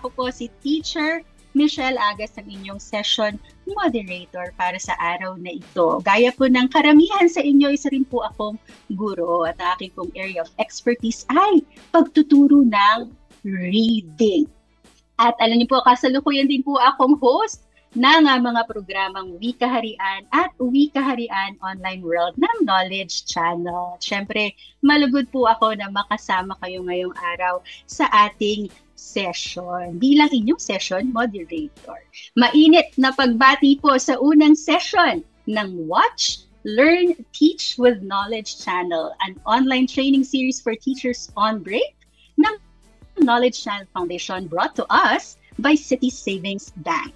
Ako po si Teacher Michelle Agas, ang inyong session moderator para sa araw na ito. Gaya po ng karamihan sa inyo, isa rin po akong guro at ang aking pong area of expertise ay pagtuturo ng reading. At alam niyo po, kasalukuyan din po akong host ng mga programang Wikaharian at Wikaharian Online World ng Knowledge Channel. Siyempre, malugod po ako na makasama kayo ngayong araw sa ating session bilang inyong session moderator. Mainit na pagbati po sa unang session ng Watch, Learn, Teach with Knowledge Channel, an online training series for teachers on break ng Knowledge Channel Foundation, brought to us by City Savings Bank.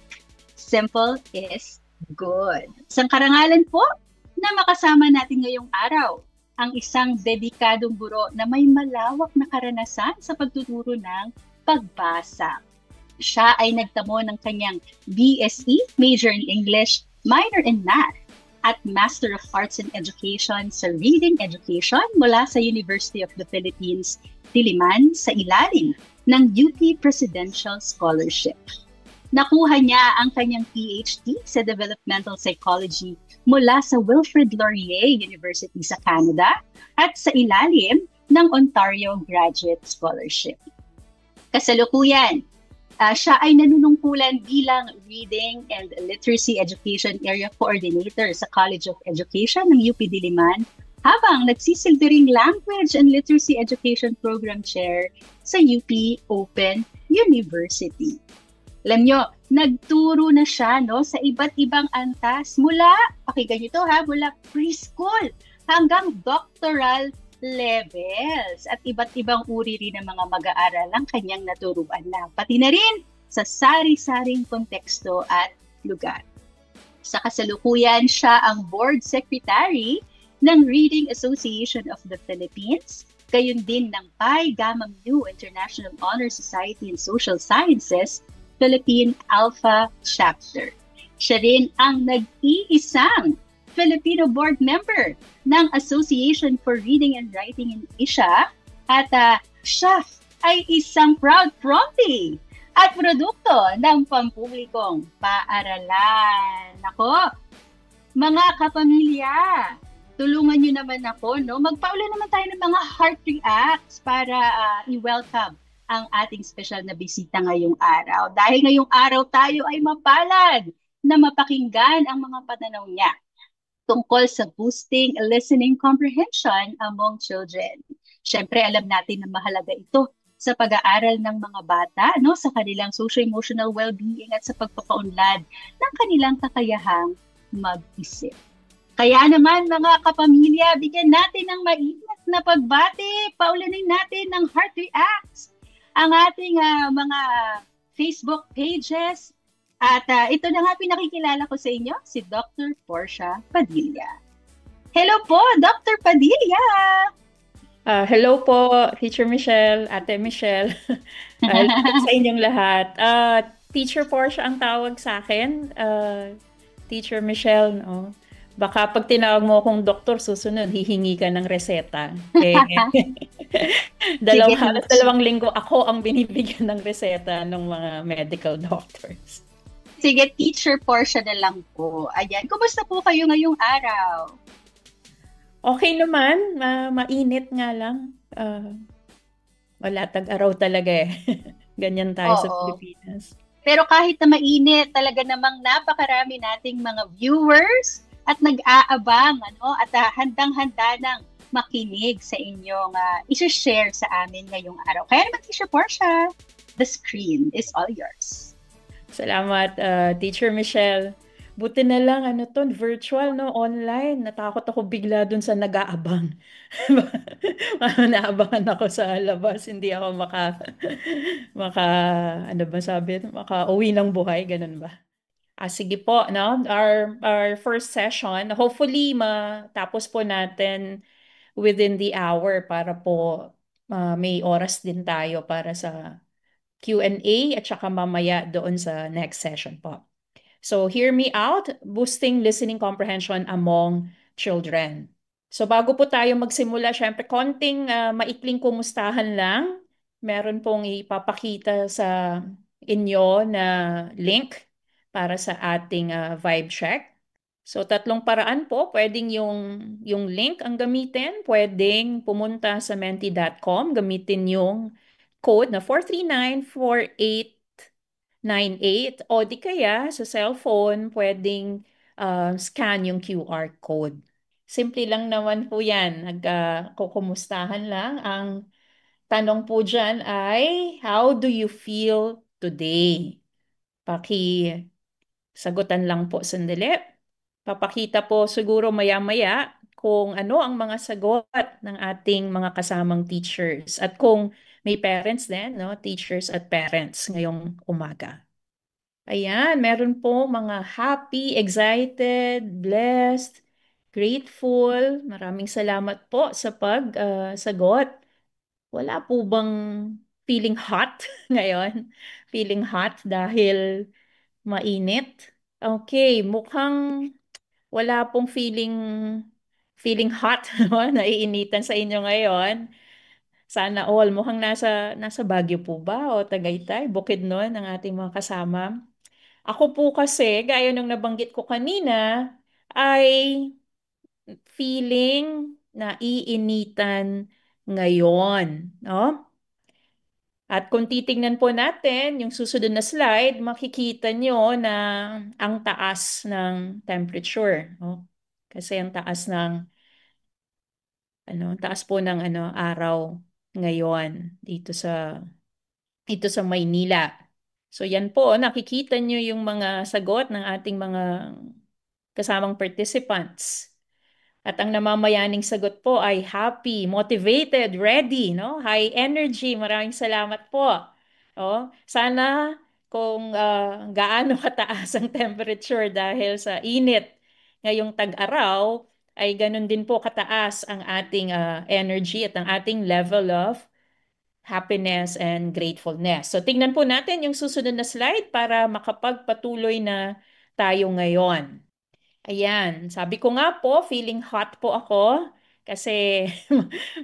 Simple is good. Isang karangalan po na makasama natin ngayong araw ang isang dedikadong guro na may malawak na karanasan sa pagtuturo ng pagbasa. Siya ay nagtamo ng kanyang BSE, Major in English, Minor in Math, at Master of Arts in Education sa Reading Education mula sa University of the Philippines, Diliman, sa ilalim ng UP Presidential Scholarship. Nakuha niya ang kanyang PhD sa Developmental Psychology mula sa Wilfrid Laurier University sa Canada at sa ilalim ng Ontario Graduate Scholarship. Kasalukuyan, siya ay nanunungkulan bilang Reading and Literacy Education Area Coordinator sa College of Education ng UP Diliman, habang nagsisilbi ring Language and Literacy Education Program Chair sa UP Open University. Alam nyo, nagturo na siya sa iba't ibang antas mula, pakinggan nyo to mula preschool hanggang doctoral levels at iba't ibang uri rin ng mga mag-aaral ang kanyang naturuan na, pati na rin sa sari-saring konteksto at lugar. Sa kasalukuyan, siya ang Board Secretary ng Reading Association of the Philippines, gayon din ng Pi Gamma Mu International Honor Society in Social Sciences Philippine Alpha Chapter. Siya rin ang nag-iisang Filipino board member ng Association for Reading and Writing in Asia, at siya ay isang proud promptee at produkto ng pampublikong paaralan. Ako, mga kapamilya, tulungan nyo naman ako, magpaula naman tayo ng mga heart reacts para i-welcome ang ating special na bisita ngayong araw. Dahil ngayong araw tayo ay mapalad na mapakinggan ang mga pananaw niya tungkol sa boosting listening comprehension among children. Siyempre, alam natin na mahalaga ito sa pag-aaral ng mga bata, sa kanilang socio-emotional well-being at sa pagpapaunlad ng kanilang kakayahang mag-isip. Kaya naman, mga kapamilya, bigyan natin ng mainit na pagbati. Paulanin natin ng heart reacts ang ating mga Facebook pages. At ito na nga pinakikilala ko sa inyo, si Dr. Portia Padilla. Hello po, Dr. Padilla! Hello po, Teacher Michelle, Ate Michelle. Hello sa inyong lahat. Teacher Portia ang tawag sa akin. Teacher Michelle, baka pag tinawag mo akong doktor, susunod, hihingi ka ng reseta. Halos 2 linggo ako ang binibigyan ng reseta ng mga medical doctors. Sige, Teacher Portia na lang po. Ayan, kumusta po kayo ngayong araw? Okay naman, mainit nga lang. Wala tag-araw talaga Ganyan tayo sa Pilipinas. Pero kahit na mainit, talaga namang napakarami nating mga viewers at nag-aabang at handang-handa ng makinig sa inyong i-share sa amin ngayong araw. Kaya naman, Teacher Portia, the screen is all yours. Salamat, Teacher Michelle. Buti na lang, virtual, online. Natakot ako bigla dun sa nag-aabang. Naabangan ako sa labas. Hindi ako maka-uwi ng buhay. Ganun ba? Sige po, Our first session, hopefully matapos po natin within the hour para po may oras din tayo para sa Q&A at saka mamaya doon sa next session po. So, hear me out, boosting listening comprehension among children. So, bago po tayo magsimula, syempre, konting maikling kumustahan lang. Meron pong ipapakita sa inyo na link para sa ating vibe check. So, tatlong paraan po. Pwedeng yung link ang gamitin. Pwedeng pumunta sa menti.com, gamitin yung code na 4394898 o di kaya sa cellphone, pwedeng scan yung QR code. Simple lang naman po yan. Kukumustahan lang. Ang tanong po dyan ay, how do you feel today? Sagutan lang po sandali. Papakita po siguro maya-maya kung ano ang mga sagot ng ating mga kasamang teachers at kung may parents din, no? Teachers at parents ngayong umaga. Ayan, meron po mga happy, excited, blessed, grateful. Maraming salamat po sa pag-sagot. Wala po bang feeling hot ngayon? Feeling hot dahil mainit? Okay, mukhang wala pong feeling hot, no? Naiinitan sa inyo ngayon. Sana all. Mukhang nasa Baguio po ba o Tagaytay, Bukidnon ang ating mga kasama. Ako po kasi, gaya nung nabanggit ko kanina, ay feeling naiinitan ngayon, no? At kung titingnan po natin yung susunod na slide, makikita nyo na ang taas ng temperature, no? Kasi ang taas ng taas po ng araw ngayon dito sa Maynila. So yan po, nakikita nyo yung mga sagot ng ating mga kasamang participants. At ang namamayaning sagot po ay happy, motivated, ready, no? High energy. Maraming salamat po. Oh, sana kung gaano kataas ang temperature dahil sa init ngayong tag-araw, ay ganun din po kataas ang ating energy at ang ating level of happiness and gratefulness. So tingnan po natin yung susunod na slide para makapagpatuloy na tayo ngayon. Ayan, sabi ko nga po, feeling hot po ako kasi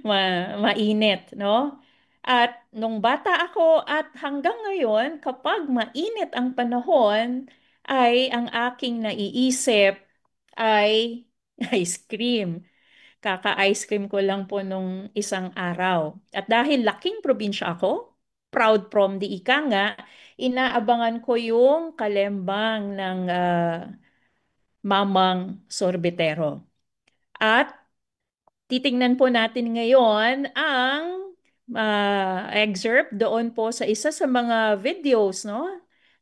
mainit, no? At nung bata ako at hanggang ngayon, kapag mainit ang panahon, ay ang aking naiisip ay ice cream. Kaka-ice cream ko lang po nung isang araw. At dahil laking probinsya ako, proud from the ika nga, inaabangan ko yung kalembang ng Mamang Sorbetero. At titingnan po natin ngayon ang excerpt doon po sa isa sa mga videos, no,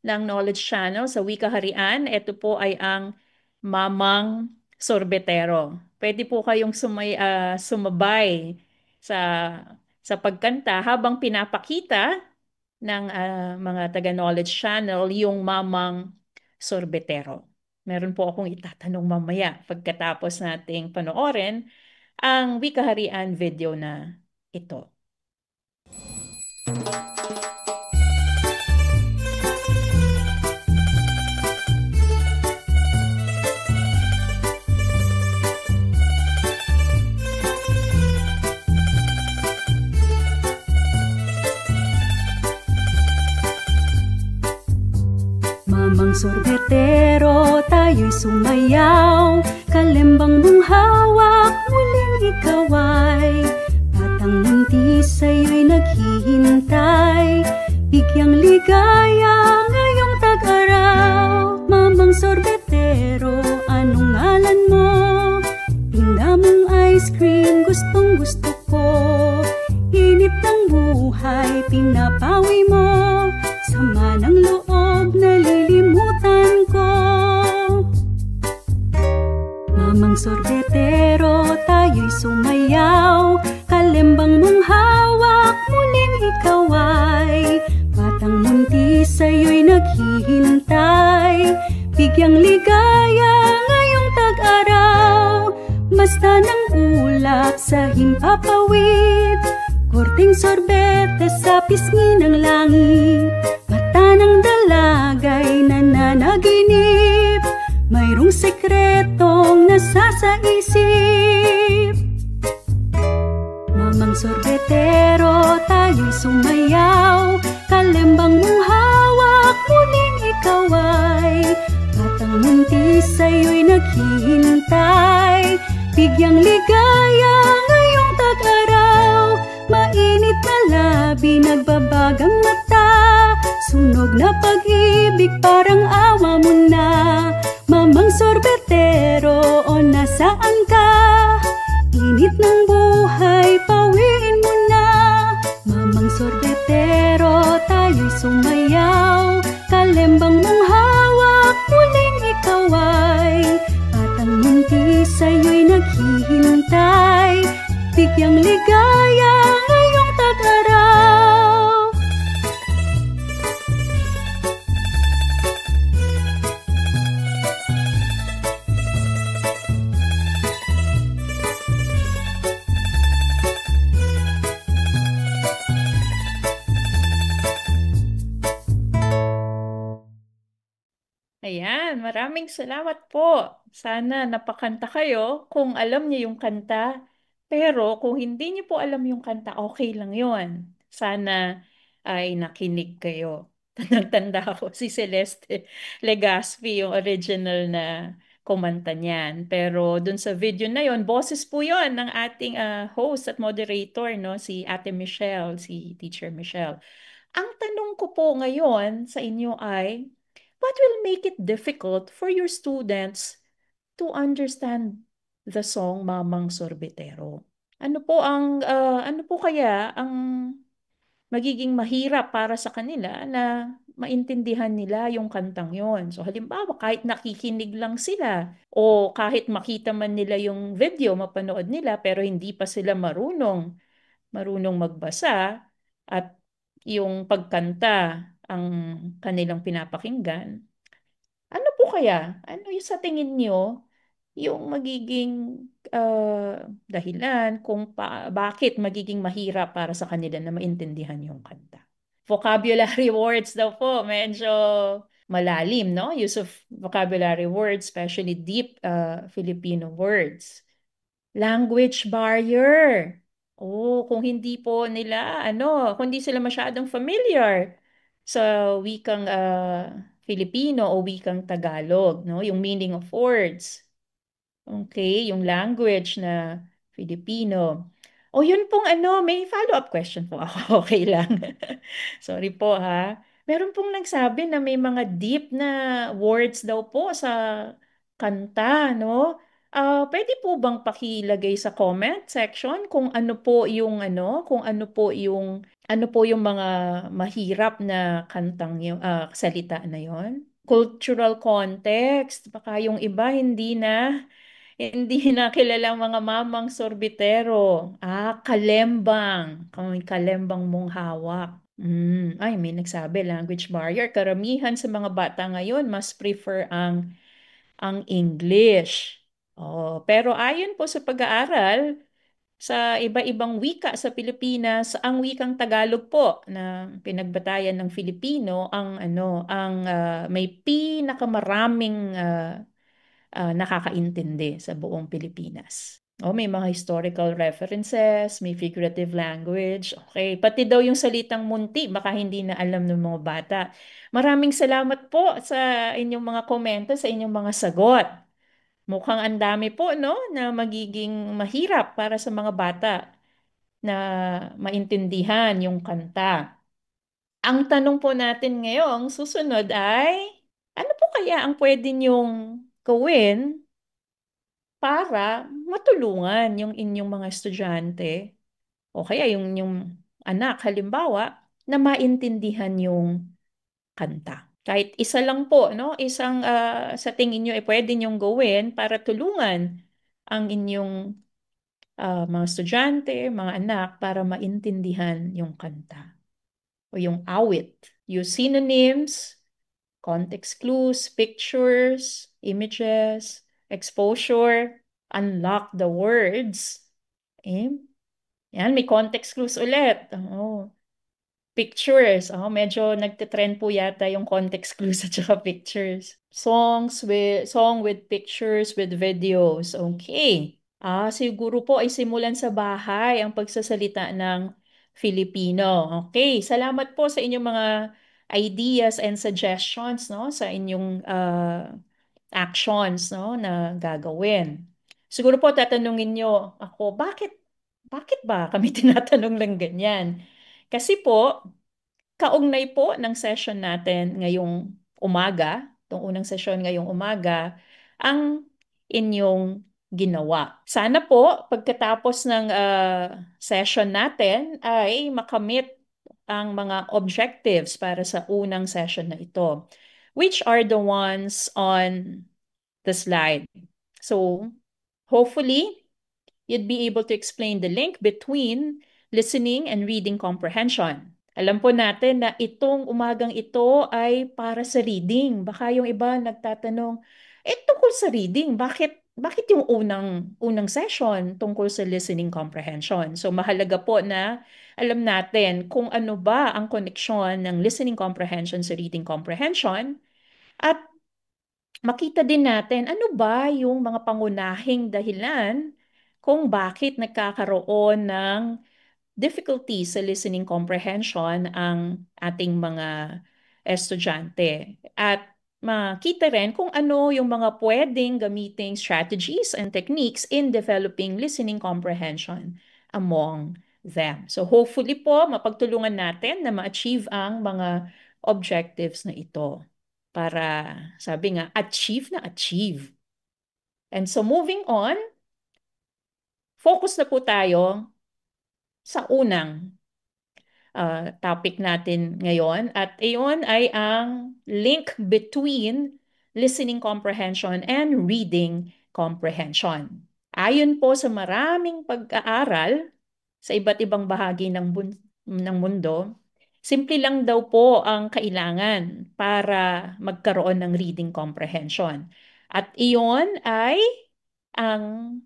ng Knowledge Channel sa Wika Harian. Ito po ay ang Mamang Sorbetero. Pwede po kayong sumabay sa pagkanta habang pinapakita ng mga taga-Knowledge Channel yung Mamang Sorbetero. Meron po akong itatanong mamaya pagkatapos nating panoorin ang Wikaharian video na ito. Mamang sorbetero, tayo'y sumayaw, kalembang mong hawak, muling ikaw ay batang munti sa'yo'y naghihintay, bigyang ligaya ngayong tag-araw. Mamang sorbetero, anong ngalan mo? Pinda mong ice cream, gustong gusto ko. Init ng buhay, pinapawi mo, sama ng loob, nalilimutan ko. Mamang sorbetero, tayo'y sumayaw, kalembang mong hawak, muling ikaw ay batang munti sa'yo'y naghihintay, bigyang ligaya ngayong tag-araw. Basta ng ulap sa himpapawid, korting sorbete sa pisngi ng langit, mata ng dalagay nananaginip, mayroong sekretong nasa sa isip. Mamang sorbetero, tayo'y sumayaw, kalembang mong hawak, muling ikaw ay batang muntis sa'yo'y naghihintay. Bigyang ligaya ngayong tag-araw, mainit na labi, nagbabagang mata, sunog na pag-ibig parang awa mo na. Mamang sorbetero, o nasaan ka? Init ng buhay, pawiin mo na. Mamang sorbetero, tayo'y sumayaw, kalembang mong hawak, muling ikaw ay batang muntis sa'yo'y naghihintay. Bigyang ligaya ngayong tag-araw. Ayan, maraming salamat po. Sana napakanta kayo kung alam niyo yung kanta. Pero kung hindi niyo po alam yung kanta, okay lang yon. Sana ay nakinig kayo. Tandang-tanda ako si Celeste Legaspi, yung original na kumanta niyan. Pero dun sa video na yon, boses po yon ng ating host at moderator, no? Si Ate Michelle, si Teacher Michelle. Ang tanong ko po ngayon sa inyo ay, what will make it difficult for your students to understand the song Mamang Sorbetero? Ano po kaya ang magiging mahirap para sa kanila na maintindihan nila yung kantang yon? So halimbawa, kahit nakikinig lang sila o kahit makita man nila yung video, mapanood nila, pero hindi pa sila marunong magbasa at yung pagkanta ang kanilang pinapakinggan, ano po kaya? Ano yung sa tingin nyo yung magiging dahilan kung bakit magiging mahirap para sa kanila na maintindihan yung kanta? Vocabulary words daw po, medyo malalim, no? Use of vocabulary words, especially deep Filipino words. Language barrier. Oh, kung hindi po nila, kung hindi sila masyadong familiar sa wikang Filipino o wikang Tagalog, no? Yung meaning of words. Okay, yung language na Filipino. O yun pong may follow-up question po ako. Okay lang. Sorry po ha. Meron pong nagsabi na may mga deep na words daw po sa kanta, no? Pwede po bang pakilagay sa comment section kung ano po yung ano po yung mga mahirap na kantang salita na yon? Cultural context, baka yung iba hindi na kilalang mga mamang sorbitero. Kalembang. Kalembang mong hawak. Ay, may nagsabi, language barrier. Karamihan sa mga bata ngayon mas prefer ang English. Oh, pero ayon po sa pag-aaral, sa iba-ibang wika sa Pilipinas, ang wikang Tagalog po na pinagbatayan ng Filipino ang may pinakamaraming nakakaintindi sa buong Pilipinas. May mga historical references, may figurative language. Okay, pati daw yung salitang munti, baka hindi na alam ng mga bata. Maraming salamat po sa inyong mga komento, sa inyong mga sagot. Mukhang ang dami po, no, na magiging mahirap para sa mga bata na maintindihan yung kanta. Ang tanong po natin ngayong susunod ay, ano po kaya ang pwede niyong gawin para matulungan yung inyong mga estudyante o kaya yung anak, halimbawa, na maintindihan yung kanta. Kahit isa lang po, no? Isang sa tingin nyo pwede nyong gawin para tulungan ang inyong mga estudyante, mga anak para maintindihan yung kanta o yung awit. Use synonyms, context clues, pictures, images, exposure, unlock the words. Yan, may context clues ulit. Pictures. Medyo nagte-trend po yata yung context clues at saka pictures. Song with pictures, with videos. Okay. Siguro po ay simulan sa bahay ang pagsasalita ng Filipino. Okay. Salamat po sa inyong mga ideas and suggestions, no, sa inyong actions, no, na gagawin. Siguro po tatanungin nyo ako, bakit ba kami tinatanong lang ganyan? Kasi po, kaugnay po ng session natin ngayong umaga, itong unang session ngayong umaga, ang inyong ginawa. Sana po pagkatapos ng session natin ay makamit ang mga objectives para sa unang session na ito, which are the ones on the slide. So, hopefully, you'd be able to explain the link between listening and reading comprehension. Alam po natin na itong umagang ito ay para sa reading. Baka yung iba nagtatanong, tungkol sa reading, bakit yung unang session tungkol sa listening comprehension? So mahalaga po na alam natin kung ano ba ang koneksyon ng listening comprehension sa reading comprehension at makita din natin ano ba yung mga pangunahing dahilan kung bakit nagkakaroon ng difficulty sa listening comprehension ang ating mga estudyante. At makita rin kung ano yung mga pwedeng gamiting strategies and techniques in developing listening comprehension among them. So hopefully po mapagtulungan natin na ma-achieve ang mga objectives na ito para sabi nga achieve na achieve. And so moving on, focus na po tayo sa unang topic natin ngayon at iyon ay ang link between listening comprehension and reading comprehension. Ayon po sa maraming pag-aaral sa iba't ibang bahagi ng mundo, simple lang daw po ang kailangan para magkaroon ng reading comprehension. At iyon ay ang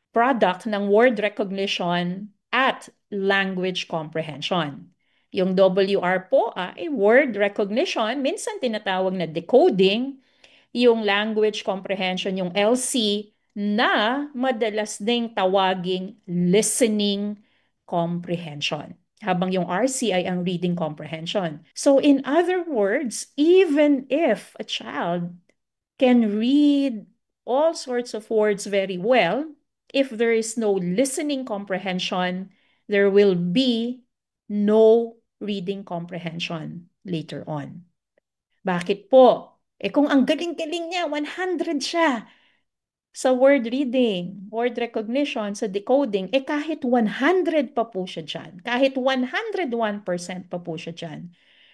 product ng word recognition at language comprehension. Yung WR po ay word recognition, minsan tinatawag na decoding, yung language comprehension, yung LC, na madalas ding tawaging listening comprehension. Habang yung RC ay ang reading comprehension. So in other words, even if a child can read all sorts of words very well, if there is no listening comprehension, there will be no reading comprehension later on. Bakit po? Kung ang galing-galing niya, 100 siya sa word reading, word recognition, sa decoding, kahit 100 pa po siya dyan, kahit 101% pa po siya dyan,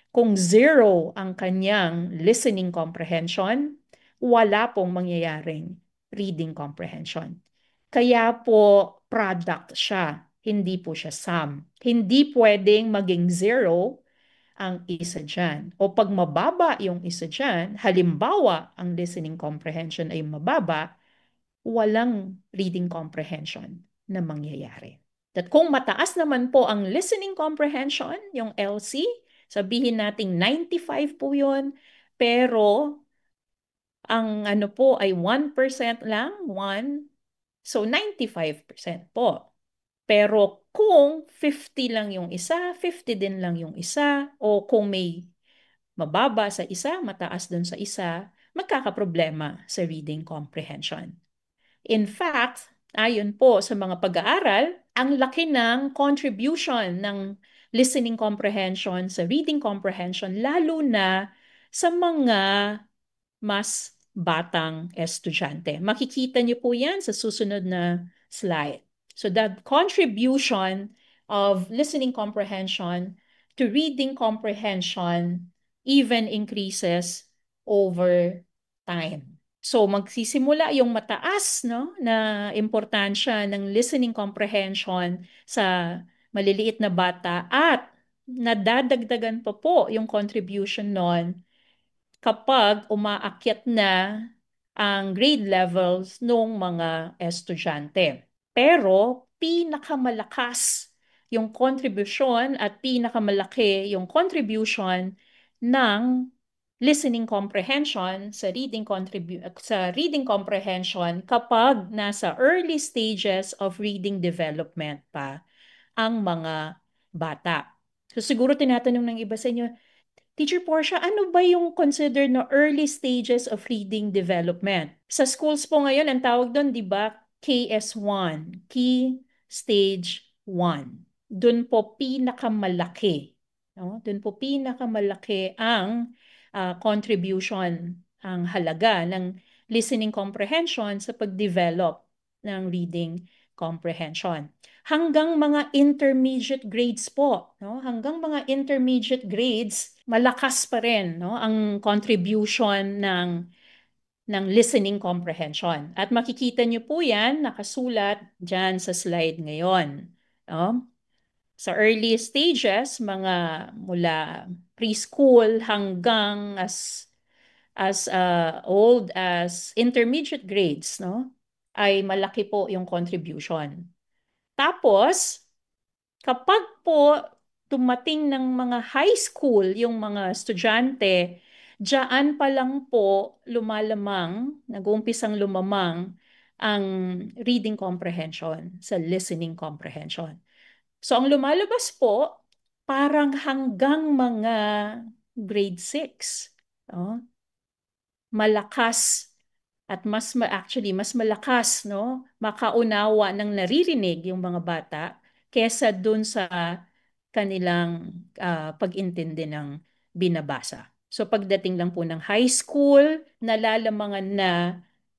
kung 0 ang kanyang listening comprehension, wala pong mangyayaring reading comprehension. Kaya po product siya, hindi po siya sum. Hindi pwedeng maging 0 ang isa dyan. O pag mababa yung isa dyan, halimbawa ang listening comprehension ay mababa, walang reading comprehension na mangyayari. At kung mataas naman po ang listening comprehension, yung LC, sabihin nating 95 po yun, pero ang ano po ay 1% lang, 1, so 95% po. Pero kung 50 lang yung isa, 50 din lang yung isa, o kung may mababa sa isa, mataas dun sa isa, magkakaproblema sa reading comprehension. In fact, ayon po sa mga pag-aaral, ang laki ng contribution ng listening comprehension sa reading comprehension, lalo na sa mga mas batang estudyante. Makikita niyo po yan sa susunod na slide. So the contribution of listening comprehension to reading comprehension even increases over time. So magsisimula yung mataas, no, na importansya ng listening comprehension sa maliliit na bata at nadadagdagan pa po yung contribution nun kapag umaakyat na ang grade levels ng mga estudyante. Pero pinakamalakas yung contribution at pinakamalaki yung contribution ng listening comprehension sa reading comprehension kapag nasa early stages of reading development pa ang mga bata. So siguro tinatanong ng iba sa inyo, Teacher Portia, ano ba yung considered na early stages of reading development? Sa schools po ngayon, ang tawag doon, di ba, KS1, Key Stage 1. Doon po pinakamalaki. No? Doon po pinakamalaki ang contribution, ang halaga ng listening comprehension sa pag-develop ng reading comprehension. Hanggang mga intermediate grades po, no? Hanggang mga intermediate grades, malakas pa rin, no, ang contribution ng listening comprehension. At makikita niyo po yan, nakasulat dyan sa slide ngayon. No? Sa early stages, mga mula preschool hanggang as old as intermediate grades, no, ay malaki po yung contribution. Tapos, kapag po tumating ng mga high school yung mga estudyante, diyan pa lang po lumalamang, nag-uumpisang lumamang ang reading comprehension sa listening comprehension. So ang lumalabas po, parang hanggang mga grade 6. No? Malakas at actually mas malakas, no, makaunawa ng naririnig yung mga bata kesa dun sa kanilang pag-intindi ng binabasa. So pagdating lang po ng high school, nalalamangan na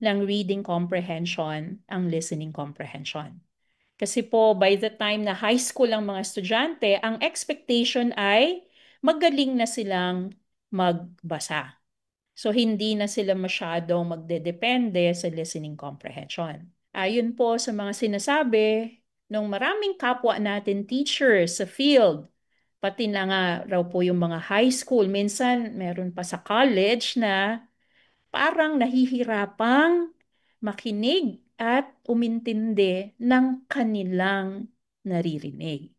ng reading comprehension ang listening comprehension. Kasi po by the time na high school ang mga estudyante, ang expectation ay magaling na silang magbasa. So, hindi na sila masyadong magdedepende sa listening comprehension. Ayon po sa mga sinasabi ng maraming kapwa natin teachers sa field, pati na nga raw po yung mga high school, minsan meron pa sa college na parang nahihirapang makinig at umintindi ng kanilang naririnig.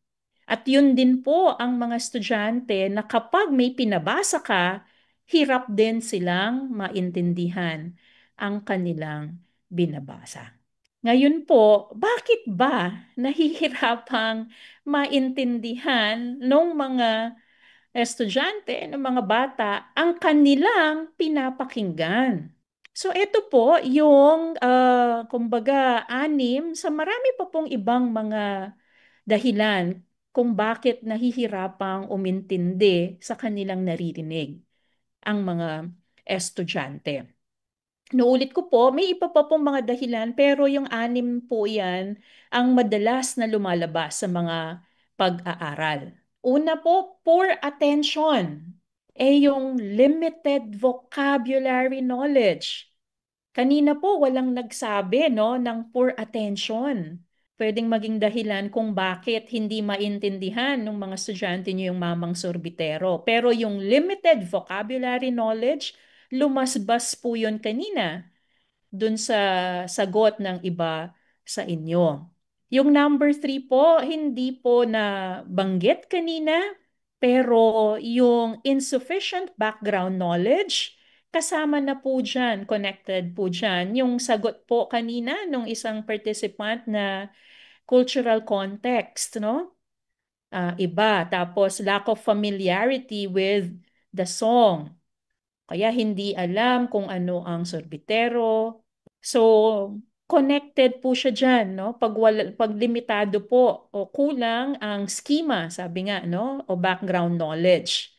At yun din po ang mga estudyante na kapag may pinabasa ka, hirap din silang maintindihan ang kanilang binabasa. Ngayon po, bakit ba nahihirapang maintindihan ng mga estudyante, ng mga bata, ang kanilang pinapakinggan? So ito po yung kumbaga anim sa marami pa pong ibang mga dahilan kung bakit nahihirapang umintindi sa kanilang naririnig ang mga estudyante. Naulit ko po, may iba pa pong mga dahilan pero yung anim po yan ang madalas na lumalabas sa mga pag-aaral. Una po, poor attention. Yung limited vocabulary knowledge. Kanina po walang nagsabi, no, ng poor attention. Pwedeng maging dahilan kung bakit hindi maintindihan ng mga estudyante niyo yung mamang sorbitero. Pero yung limited vocabulary knowledge, lumasbas po yun kanina dun sa sagot ng iba sa inyo. Yung number 3 po, hindi po na banggit kanina, pero yung insufficient background knowledge, kasama na po dyan, connected po dyan. Yung sagot po kanina nung isang participant na cultural context, no? Iba. Tapos lack of familiarity with the song. Kaya hindi alam kung ano ang sorbitero. So, connected po siya dyan, no? Pag limitado po o kulang ang schema, sabi nga, no? O background knowledge.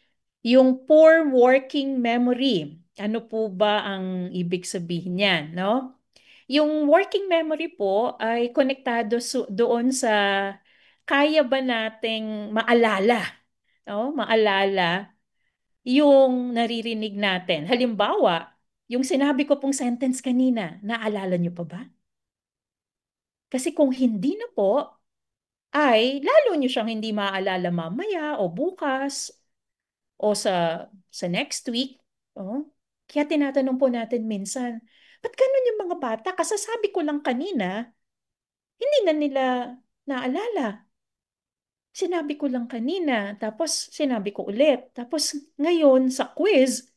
Yung poor working memory, ano po ba ang ibig sabihin niyan, no? Yung working memory po ay konektado doon sa kaya ba nating maalala, no? Maalala yung naririnig natin. Halimbawa, yung sinabi ko pong sentence kanina, naalala niyo pa ba? Kasi kung hindi na po, ay lalo niyo siyang hindi maaalala mamaya o bukas o sa next week. Oh. Kaya tinatanong po natin minsan, ba't ganun yung mga bata? Kasasabi ko lang kanina, hindi na nila naalala. Sinabi ko lang kanina, tapos sinabi ko ulit. Tapos ngayon sa quiz,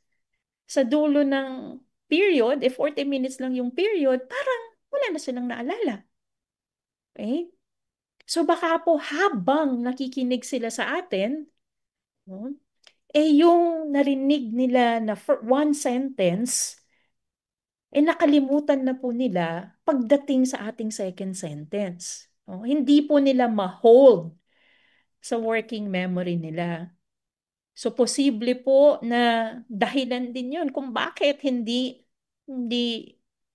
sa dulo ng period, 40 minutes lang yung period, parang wala na silang naalala. Okay? So baka po habang nakikinig sila sa atin, no, yung narinig nila na for one sentence, nakalimutan na po nila pagdating sa ating second sentence. Hindi po nila ma-hold sa working memory nila. So posible po na dahilan din 'yun kung bakit hindi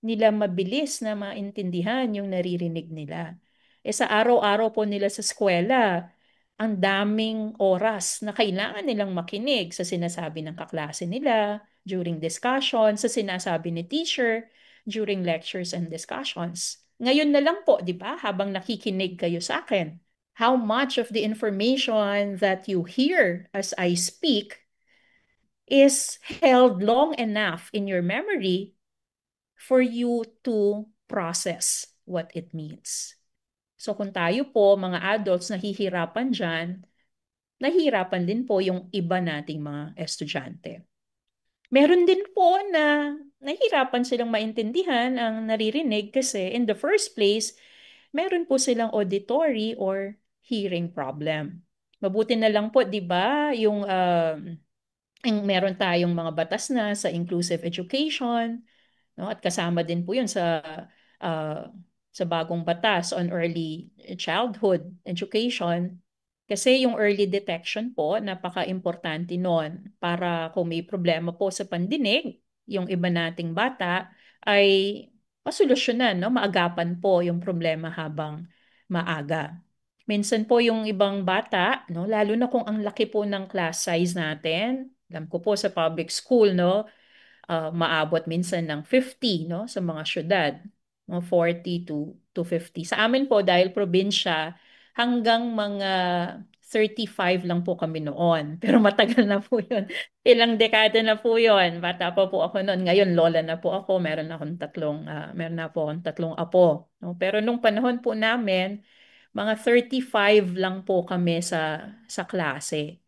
nila mabilis na maintindihan yung naririnig nila. Sa araw-araw po nila sa eskwela, ang daming oras na kailangan nilang makinig sa sinasabi ng kaklase nila during discussion, sa sinasabi ni teacher during lectures and discussions. Ngayon na lang po, 'di ba, habang nakikinig kayo sa akin, how much of the information that you hear as I speak is held long enough in your memory for you to process what it means. So kung tayo po, mga adults, nahihirapan dyan, nahihirapan din po yung iba nating mga estudyante. Meron din po na nahihirapan silang maintindihan ang naririnig kasi in the first place, meron po silang auditory or hearing problem. Mabuti na lang po, 'di ba, yung meron tayong mga batas na sa inclusive education, no? At kasama din po 'yun uh, sa bagong batas on early childhood education. Kasi yung early detection po, napaka-importante nun para kung may problema po sa pandinig, yung iba nating bata ay masolusyonan, no? Maagapan po yung problema habang maaga. Minsan po yung ibang bata, no, lalo na kung ang laki po ng class size natin, alam ko po sa public school, no, maabot minsan ng 50, no, sa mga syudad, mga 40 to 50. Sa amin po, dahil probinsya, hanggang mga 35 lang po kami noon. Pero matagal na po yun. Ilang dekada na po yun. Bata pa po ako noon. Ngayon, lola na po ako. Meron na po akong tatlong apo. No? Pero nung panahon po namin, mga 35 lang po kami sa klase.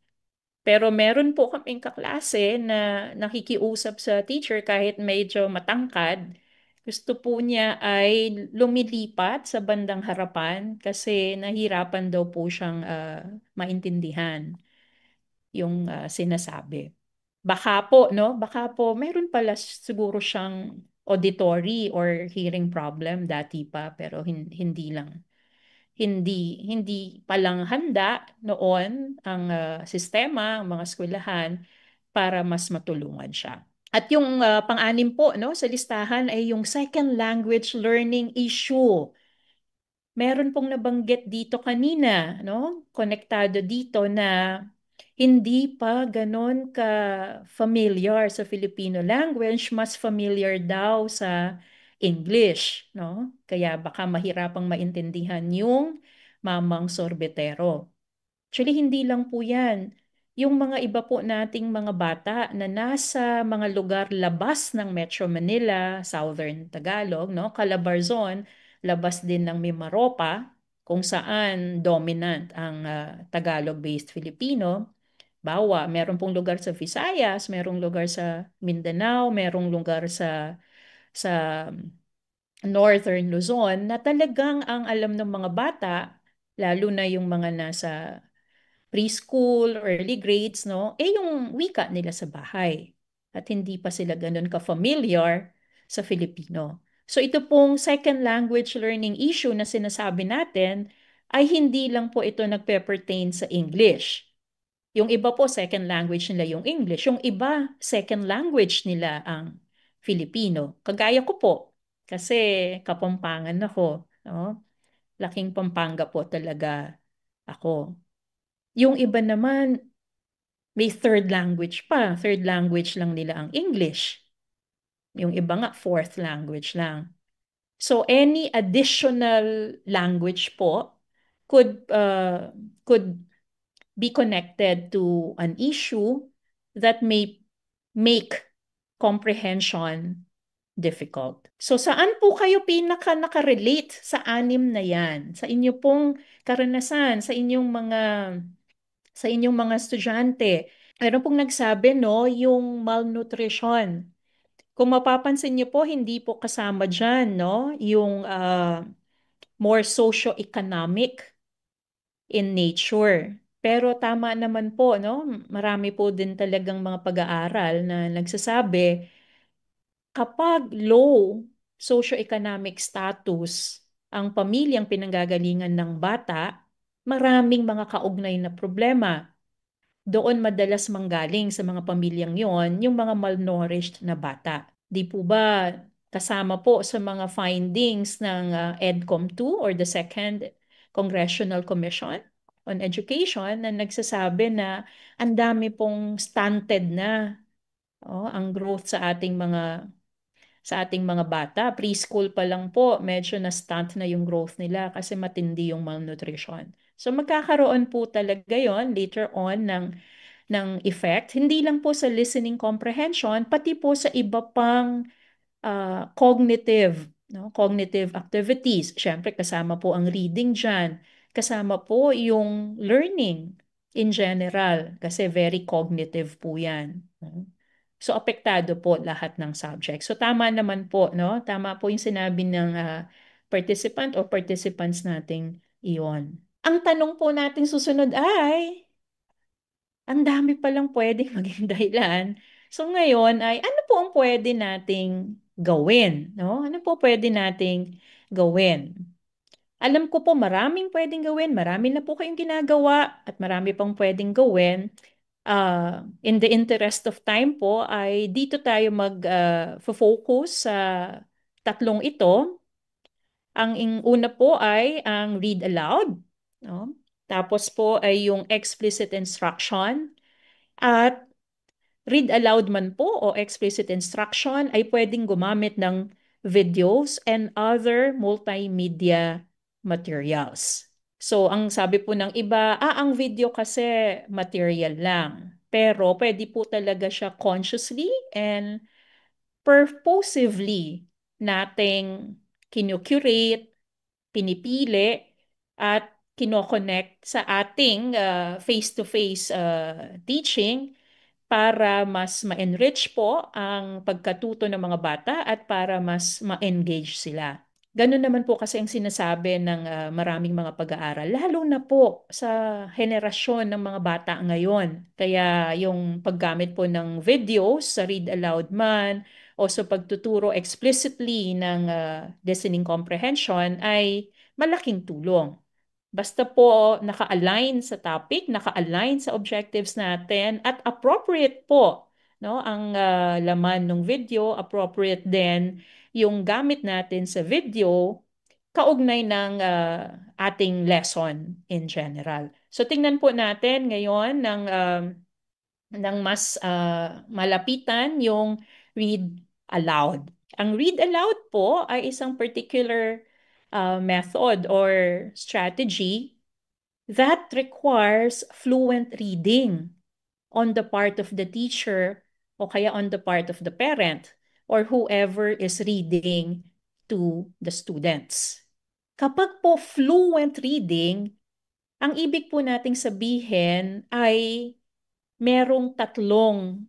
Pero meron po kaming kaklase na nakikiusap sa teacher kahit medyo matangkad. Gusto po niya ay lumilipat sa bandang harapan kasi nahirapan daw po siyang maintindihan yung sinasabi. Baka po, no? Baka po meron pala siguro siyang auditory or hearing problem dati pa pero hindi lang. Hindi palang handa noon ang sistema, ang mga eskwelahan para mas matulungan siya. At yung pang-anim po, no, sa listahan ay yung second language learning issue. Meron pong nabanggit dito kanina, no? Konektado dito na hindi pa ganon ka familiar sa Filipino language, mas familiar daw sa English, no? Kaya baka mahirapang maintindihan yung mamang sorbetero. Actually, hindi lang po yan. Yung mga iba po nating mga bata na nasa mga lugar labas ng Metro Manila, Southern Tagalog, no? Calabarzon, labas din ng Mimaropa, kung saan dominant ang Tagalog-based Filipino. Bawa, meron pong lugar sa Visayas, merong lugar sa Mindanao, merong lugar sa Northern Luzon na talagang ang alam ng mga bata, lalo na yung mga nasa preschool, early grades, no? Yung wika nila sa bahay. At hindi pa sila ganun ka-familiar sa Filipino. So ito pong second language learning issue na sinasabi natin ay hindi lang po ito nagpe-pertain sa English. Yung iba po, second language nila yung English. Yung iba, second language nila ang Filipino. Kagaya ko po, kasi Kapampangan ako. No? Laking Pampanga po talaga ako. Yung iba naman, may third language pa. Third language lang nila ang English. Yung iba nga, fourth language lang. So any additional language po could be connected to an issue that may make comprehension difficult. So saan po kayo pinaka nakarelate sa anim na yan? Sa inyo pong karanasan, sa inyong mga estudyante. Meron pong nagsabi, no, yung malnutrition. Kung mapapansin niyo po, hindi po kasama dyan, no, yung more socio-economic in nature. Pero tama naman po, no? Marami po din talagang mga pag-aaral na nagsasabi kapag low socioeconomic status ang pamilyang pinanggagalingan ng bata, maraming mga kaugnay na problema. Doon madalas manggaling sa mga pamilyang yon yung mga malnourished na bata. Di po ba kasama po sa mga findings ng EDCOM 2 or the Second Congressional Commission on Education na nagsasabi na ang dami pong stunted na ang growth sa ating mga bata. Preschool pa lang po, medyo na-stunt na yung growth nila kasi matindi yung malnutrition. So magkakaroon po talaga yon later on ng effect, hindi lang po sa listening comprehension, pati po sa iba pang cognitive, no? Cognitive activities. Siyempre, kasama po ang reading dyan. Kasama po yung learning in general kasi very cognitive po yan. No? So, apektado po lahat ng subject. So, tama naman po, no? Tama po yung sinabi ng participant o participants nating iyon. Ang tanong po natin susunod ay, ang dami palang pwedeng maging dahilan. So ngayon ay ano po ang pwede nating gawin, no? Ano po pwede nating gawin? Alam ko po maraming pwedeng gawin, marami na po kayong ginagawa at marami pang pwedeng gawin. In the interest of time po ay dito tayo mag-focus sa tatlong ito. Ang una po ay ang read aloud, no? Tapos po ay yung explicit instruction. At read aloud man po o explicit instruction ay pwedeng gumamit ng videos and other multimedia materials. So, ang sabi po ng iba, ang video kasi material lang. Pero pwede po talaga siya consciously and purposively nating kinukurate, pinipili, at kinoconnect sa ating face-to-face teaching para mas ma-enrich po ang pagkatuto ng mga bata at para mas ma-engage sila. Ganun naman po kasi ang sinasabi ng maraming mga pag-aaral, lalo na po sa henerasyon ng mga bata ngayon. Kaya yung paggamit po ng videos sa read aloud man o sa pagtuturo explicitly ng listening comprehension ay malaking tulong. Basta po naka-align sa topic, naka-align sa objectives natin at appropriate po, no, ang laman ng video, appropriate din yung gamit natin sa video kaugnay ng ating lesson in general. So tingnan po natin ngayon ng mas malapitan yung read aloud. Ang read aloud po ay isang particular method or strategy that requires fluent reading on the part of the teacher o kaya on the part of the parent or whoever is reading to the students. Kapag po fluent reading, ang ibig po nating sabihin ay merong tatlong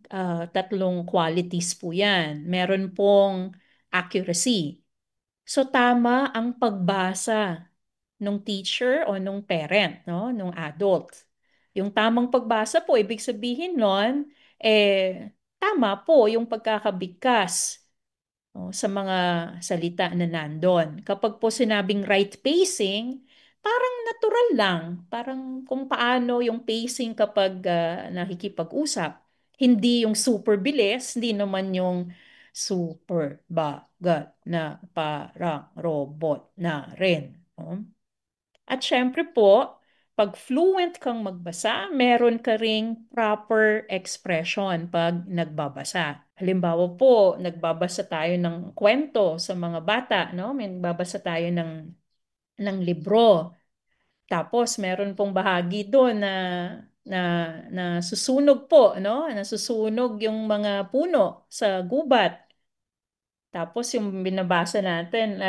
qualities po yan. Meron pong accuracy. So tama ang pagbasa nung teacher o nung parent, no, nung adult. Yung tamang pagbasa po, ibig sabihin nun, tama po yung pagkakabigkas sa mga salita na nandun. Kapag po sinabing right pacing, parang natural lang. Parang kung paano yung pacing kapag nakikipag-usap. Hindi yung super bilis, hindi naman yung super bagat na parang robot na rin. No? At syempre po, pag fluent kang magbasa, meron ka ring proper expression pag nagbabasa. Halimbawa po, nagbabasa tayo ng kwento sa mga bata, no? May nagbabasa tayo ng libro. Tapos meron pong bahagi doon na na susunog po, no? Nasusunog yung mga puno sa gubat. Tapos yung binabasa natin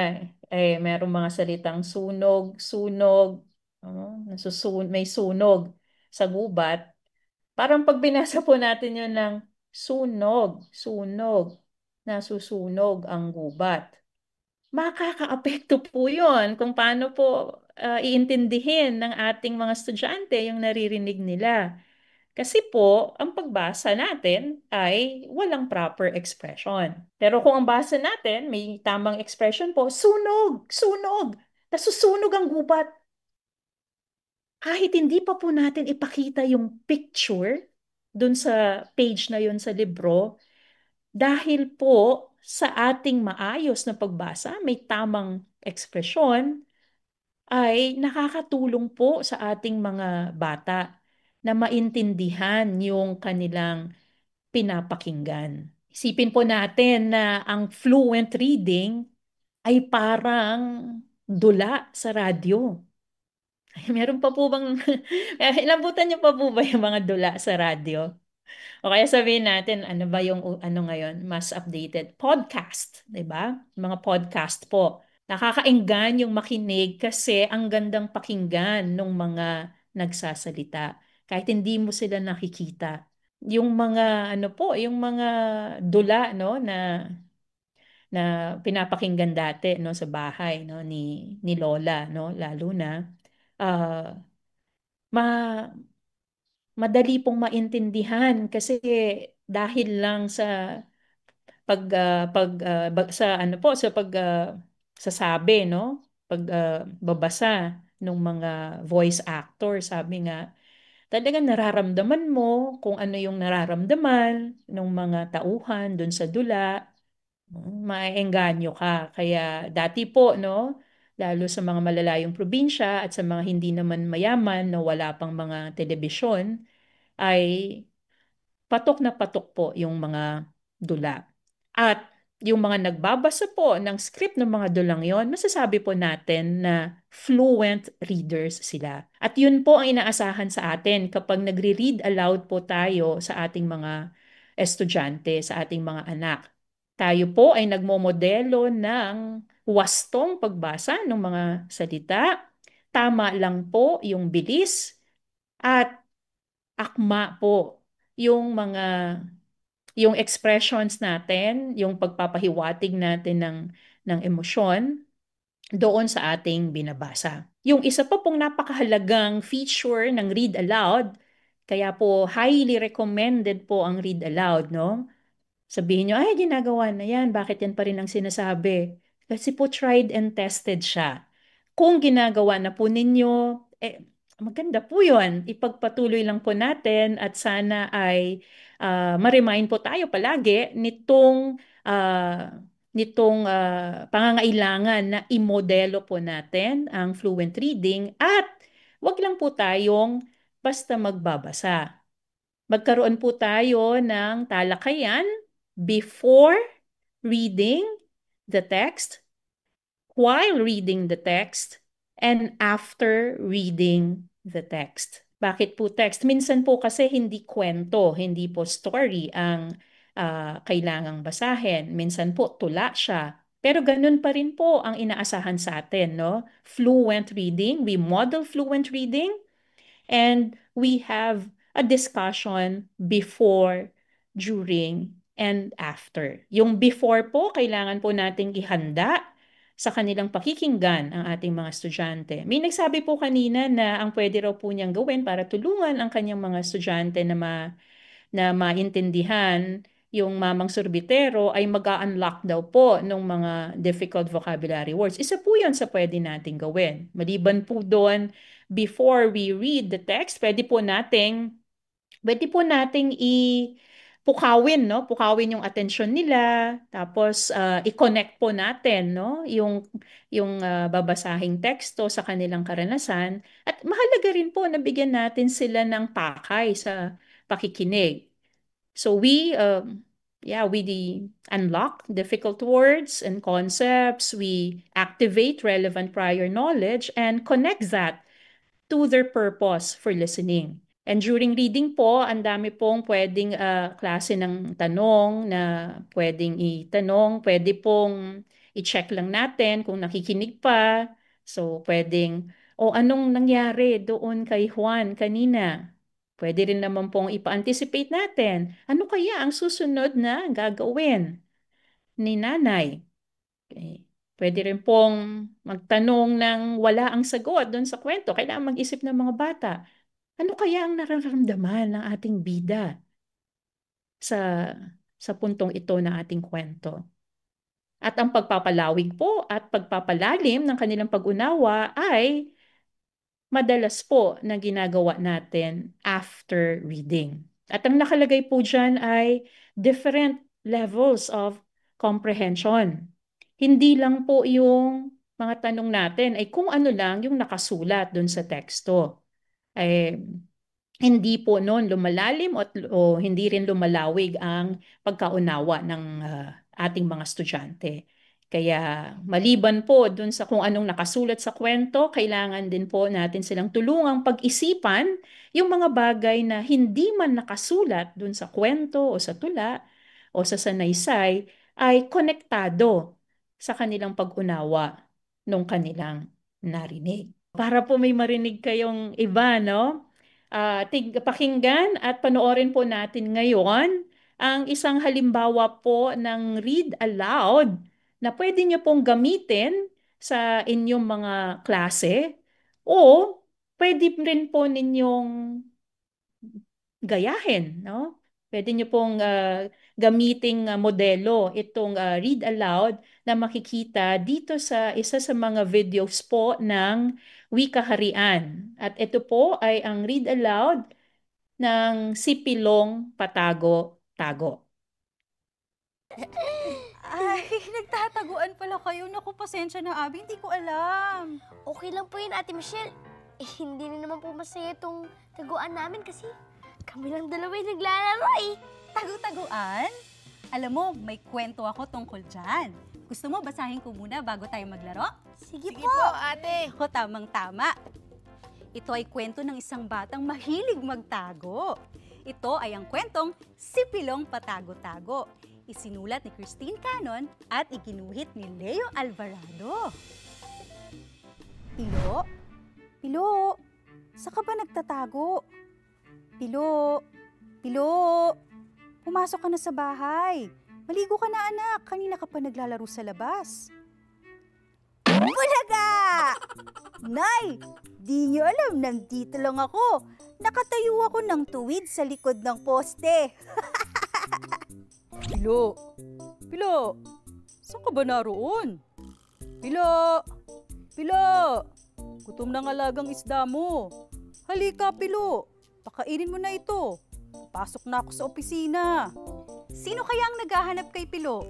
ay merong mga salitang sunog, sunog, may sunog sa gubat. Parang pag binasa po natin yun ng sunog, sunog, nasusunog ang gubat. Makakaapekto po yun kung paano po iintindihin ng ating mga estudyante yung naririnig nila. Kasi po, ang pagbasa natin ay walang proper expression. Pero kung ang basa natin may tamang expression po, sunog, sunog, nasusunog ang gubat. Kahit hindi pa po natin ipakita yung picture dun sa page na yun sa libro, dahil po sa ating maayos na pagbasa, may tamang ekspresyon, ay nakakatulong po sa ating mga bata na maintindihan yung kanilang pinapakinggan. Isipin po natin na ang fluent reading ay parang dula sa radyo. Meron pa po bang, inabutan niyo pa po ba yung mga dula sa radyo? O kaya sabihin natin, ano ba yung ano ngayon, mas updated? Podcast, di ba? Mga podcast po. Nakakaenggan yung makinig kasi ang gandang pakinggan ng mga nagsasalita. Kahit hindi mo sila nakikita. Yung mga ano po, yung mga dula no na pinapakinggan dati no sa bahay no ni Lola no lalo na ah ma madali pong maintindihan kasi dahil lang sa sa ano po sa sasabi no babasa ng mga voice actor sabi nga talagang nararamdaman mo kung ano yung nararamdaman ng mga tauhan dun sa dula. Maeengganyo ka. Kaya dati po, no, lalo sa mga malalayong probinsya at sa mga hindi naman mayaman na wala pang mga telebisyon, ay patok na patok po yung mga dula. At yung mga nagbabasa po ng script ng mga dulang yon, masasabi po natin na fluent readers sila. At yun po ang inaasahan sa atin kapag nagre-read aloud po tayo sa ating mga estudyante, sa ating mga anak. Tayo po ay nagmomodelo ng wastong pagbasa ng mga salita. Tama lang po yung bilis at akma po yung expressions natin, yung pagpapahiwatig natin ng emosyon doon sa ating binabasa. Yung isa pa pong napakahalagang feature ng read aloud, kaya po highly recommended po ang read aloud, no? Sabihin nyo, ay, ginagawa na yan. Bakit yan pa rin ang sinasabi? Kasi po tried and tested siya. Kung ginagawa na po ninyo, maganda po yun. Ipagpatuloy lang po natin at sana ay ma-remind po tayo palagi pangangailangan na imodelo po natin ang fluent reading at wag lang po tayong basta magbabasa. Magkaroon po tayo ng talakayan before reading the text, while reading the text, and after reading the text. Bakit po text? Minsan po kasi hindi kwento, hindi po story ang kailangang basahin. Minsan po tula siya. Pero ganun pa rin po ang inaasahan sa atin, no? Fluent reading, we model fluent reading, and we have a discussion before, during, and after. Yung before po, kailangan po nating ihanda sa kanilang pakikinggan ang ating mga estudyante. May nagsabi po kanina na ang pwede raw po niyang gawin para tulungan ang kanyang mga estudyante na maintindihan yung mamang sorbitero ay mag-unlock daw po ng mga difficult vocabulary words. Isa po yan sa pwede nating gawin. Maliban po doon, before we read the text, pwede po nating pukawin, no? Pukawin yung atensyon nila, tapos i-connect po natin, no? Yung babasahing teksto sa kanilang karanasan. At mahalaga rin po na bigyan natin sila ng pakay sa pakikinig. So we unlock difficult words and concepts. We activate relevant prior knowledge and connect that to their purpose for listening. And during reading po, ang dami pong pwedeng klase ng tanong na pwedeng itanong. Pwede pong i-check lang natin kung nakikinig pa. So pwedeng, anong nangyari doon kay Juan kanina? Pwede rin naman pong ipa-anticipate natin. Ano kaya ang susunod na gagawin ni nanay? Okay. Pwede rin pong magtanong ng wala ang sagot doon sa kwento. Kailangan mag-isip ng mga bata. Ano kaya ang nararamdaman ng ating bida sa sa puntong ito ng ating kwento? At ang pagpapalawig po at pagpapalalim ng kanilang pag-unawa ay madalas po na ginagawa natin after reading. At ang nakalagay po dyan ay different levels of comprehension. Hindi lang po yung mga tanong natin ay kung ano lang yung nakasulat dun sa teksto. Ay, hindi po noon lumalalim o hindi rin lumalawig ang pagkaunawa ng ating mga estudyante. Kaya maliban po dun sa kung anong nakasulat sa kwento, kailangan din po natin silang tulungang pag-isipan yung mga bagay na hindi man nakasulat dun sa kwento o sa tula o sa sanaysay ay konektado sa kanilang pag-unawa nung kanilang narinig. Para po may marinig kayong iba, no? Pakinggan at panoorin po natin ngayon ang isang halimbawa po ng read aloud na pwede niyo pong gamitin sa inyong mga klase o pwede rin po ninyong gayahin, no? Pwede niyo pong gamiting modelo itong read aloud na makikita dito sa isa sa mga videos po ng Wikaharian. At ito po ay ang read aloud ng Sipilong Patago-Tago. Ay, nagtataguan pala kayo. Naku, pasensya na, Abby. Hindi ko alam. Okay lang po yun, Ate Michelle. Hindi na naman po masaya itong taguan namin kasi kami lang dalawa yung naglalaro eh. Tagu-taguan? Alam mo, may kwento ako tungkol dyan. Gusto mo basahin ko muna bago tayo maglaro? Sige po, Ate. O, tamang-tama. Ito ay kwento ng isang batang mahilig magtago. Ito ay ang kwentong Sipilong Patago-Tago. Isinulat ni Christine Cannon at iginuhit ni Leo Alvarado. Pilo? Pilo? Saan ka ba nagtatago? Pilo? Pilo? Pumasok ka na sa bahay. Maligo ka na, anak. Kanina ka pa naglalaro sa labas. Bulaga! Nay, di niyo alam, nandito lang ako. Nakatayo ako ng tuwid sa likod ng poste. Pilo, Pilo, saan ka ba naroon? Pilo, Pilo, gutom ng alagang isda mo. Halika, Pilo, pakainin mo na ito. Pasok na ako sa opisina. Sino kaya ang naghahanap kay Pilo?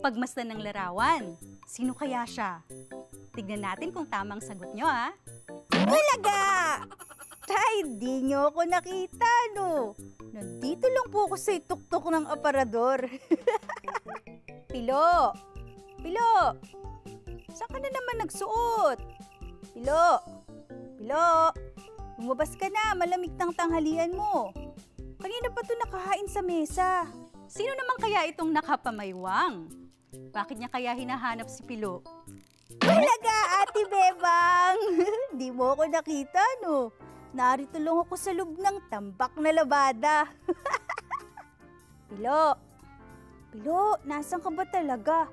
Pagmasdan ng larawan. Sino kaya siya? Tignan natin kung tamang sagot nyo, ha? Bulaga! Tay, di nyo ako nakita, no? Nandito lang po ako sa ituktok ng aparador. Pilo! Pilo! Saan ka na naman nagsuot? Pilo! Pilo! Lumabas ka na, malamig ng tanghalian mo. Kanina pa ito nakahain sa mesa. Sino naman kaya itong nakapamaywang? Bakit niya kaya hinahanap si Pilo? Talaga, Ate Bebang! Di mo ako nakita, no? Narito lang ako sa loob ng tambak na labada. Pilo! Pilo, nasan ka ba talaga?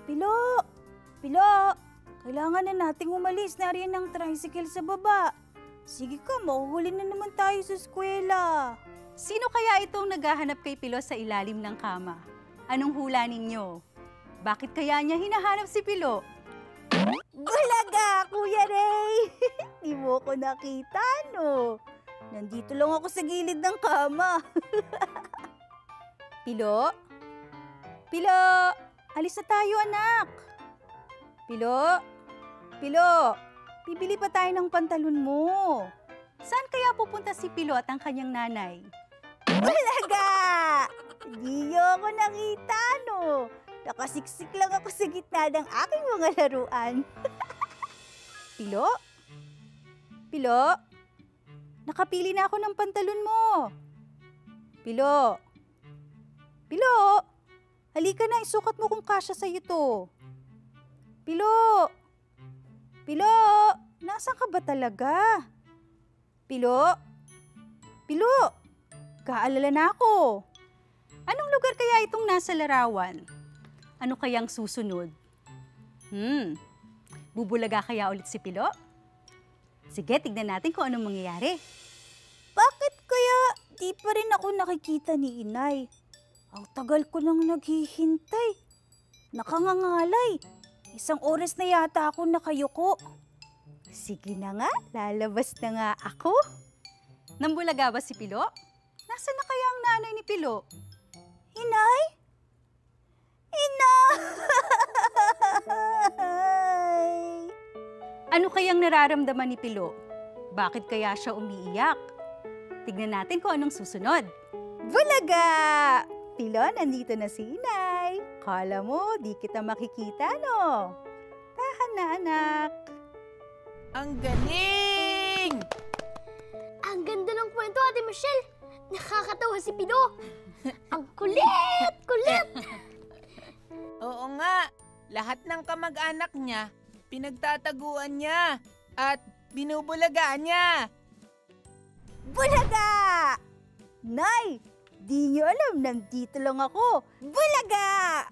Pilo! Pilo! Kailangan na nating umalis. Nariyan ang tricycle sa baba. Sige ka, mahuhuli na naman tayo sa eskwela. Sino kaya itong naghahanap kay Pilo sa ilalim ng kama? Anong hula ninyo? Bakit kaya niya hinahanap si Pilo? Bulaga, Kuya Ray! Di mo ko nakita, no? Nandito lang ako sa gilid ng kama. Pilo? Pilo! Alis na tayo, anak! Pilo? Pilo! Bibili pa tayo ng pantalon mo. Saan kaya pupunta si Pilo at ang kanyang nanay? Bulaga! Di niyo ako nakita, no? Nakasiksik lang ako sa gitna ng aking mga laruan. Pilo? Pilo? Nakapili na ako ng pantalon mo. Pilo? Pilo? Halika na, isukat mo kung kasya sa'yo to. Pilo? Pilo? Nasaan ka ba talaga? Pilo? Pilo? Kaalala na ako. Anong lugar kaya itong nasa larawan? Ano kayang susunod? Bubulaga kaya ulit si Pilo? Sige, tignan natin kung anong mangyayari. Bakit kaya di pa rin ako nakikita ni Inay? Ang tagal ko nang naghihintay. Nakangangalay. 1 oras na yata ako nakayuko. Sige na nga, lalabas na nga ako. Nambulaga ba si Pilo? Nasaan na kaya ang nanay ni Pilo? Inay? Inay! Ano kayang nararamdaman ni Pilo? Bakit kaya siya umiiyak? Tignan natin kung anong susunod. Bulaga! Pilo, nandito na si Inay. Kala mo, di kita makikita, no? Tahan na, anak. Ang galing! Ang ganda ng kwento, Ate Michelle. Nakakatawa si Pilo. Ang kulit! Kulit! Oo nga, lahat ng kamag-anak niya, pinagtataguan niya at binubulagaan niya. Bulaga! Nay, di niyo alam, nandito lang ako. Bulaga!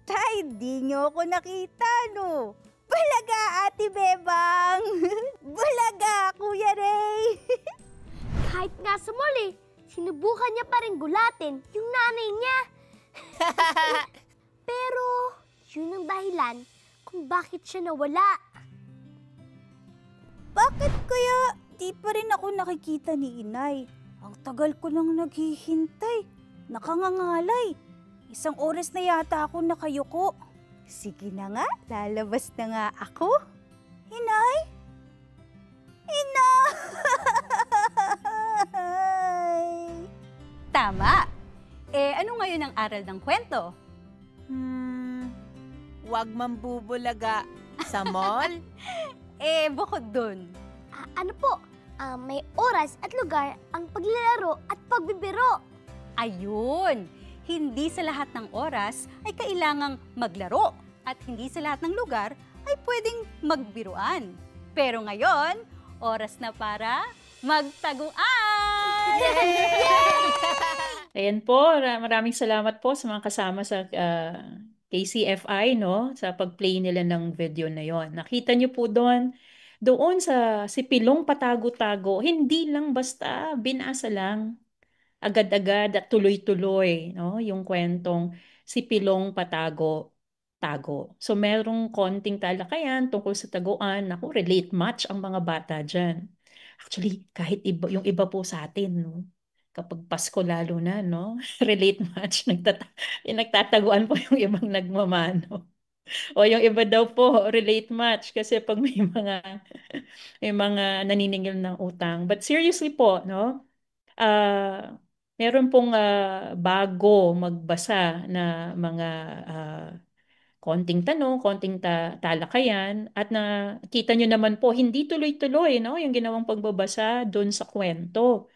Tay, di niyo ako nakita, no? Bulaga, Ate Bebang! Bulaga, Kuya Ray! Kahit nga sa mall sinubukan niya pa rin gulatin yung nanay niya. Pero, yun ang dahilan kung bakit siya nawala. Bakit kaya di pa rin ako nakikita ni Inay? Ang tagal ko nang naghihintay. Nakangangalay. 1 oras na yata ako nakayuko. Sige na nga, lalabas na nga ako. Inay? Inay! Tama. Ano ngayon ang aral ng kwento? Huwag mambubulaga sa mall. Bukod dun. Ano po? May oras at lugar ang paglalaro at pagbibiro. Ayun! Hindi sa lahat ng oras ay kailangang maglaro at hindi sa lahat ng lugar ay pwedeng magbiruan. Pero ngayon, oras na para magtaguan! Ayan po, maraming salamat po sa mga kasama sa KCFI, no, sa pag-play nila ng video na yon. Nakita niyo po doon sa si Pilong Patago-Tago, hindi lang basta binasa lang agad-agad at tuloy-tuloy, no, yung kwentong si Pilong Patago-Tago. So merong konting talakayan tungkol sa taguan. Naku, relate much ang mga bata dyan. Actually, kahit yung iba po sa atin, no, kapag Pasko lalo na, no, relate much. Nagtataguan po yung ibang nagmamano. O yung iba daw po, relate much kasi pag may mga naniningil ng utang. But seriously po, no, meron pong bago magbasa na mga konting tanong, konting talakayan at nakita nyo naman po, hindi tuloy-tuloy, no, yung ginawang pagbabasa doon sa kwento.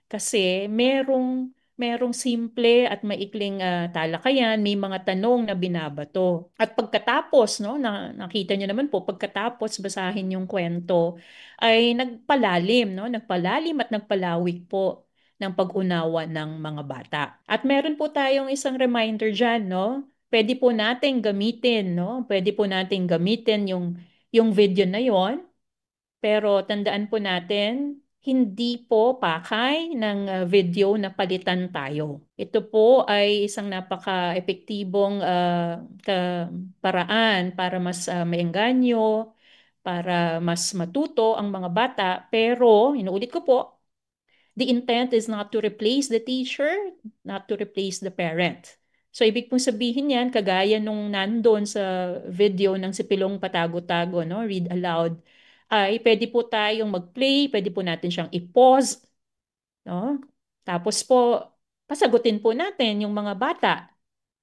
Kasi merong simple at maikling talakayan, may mga tanong na binabato. At pagkatapos, no, nakita nyo naman po, pagkatapos basahin yung kwento, ay nagpalalim, no, nagpalalim at nagpalawig po ng pag-unawa ng mga bata. At meron po tayong isang reminder dyan, no? Pwede po nating gamitin, no? Pwede po nating gamitin yung video na yon. Pero tandaan po natin, hindi po pakay ng video na palitan tayo. Ito po ay isang napaka-epektibong paraan para mas maengganyo, para mas matuto ang mga bata. Pero, inuulit ko po, the intent is not to replace the teacher, not to replace the parent. So, ibig pong sabihin yan, kagaya nung nandun sa video ng si Pilong Patago-Tago, no? Read aloud, ay pwede po tayong mag-play, pwede po natin siyang i-pause, no? Tapos po, pasagutin po natin yung mga bata.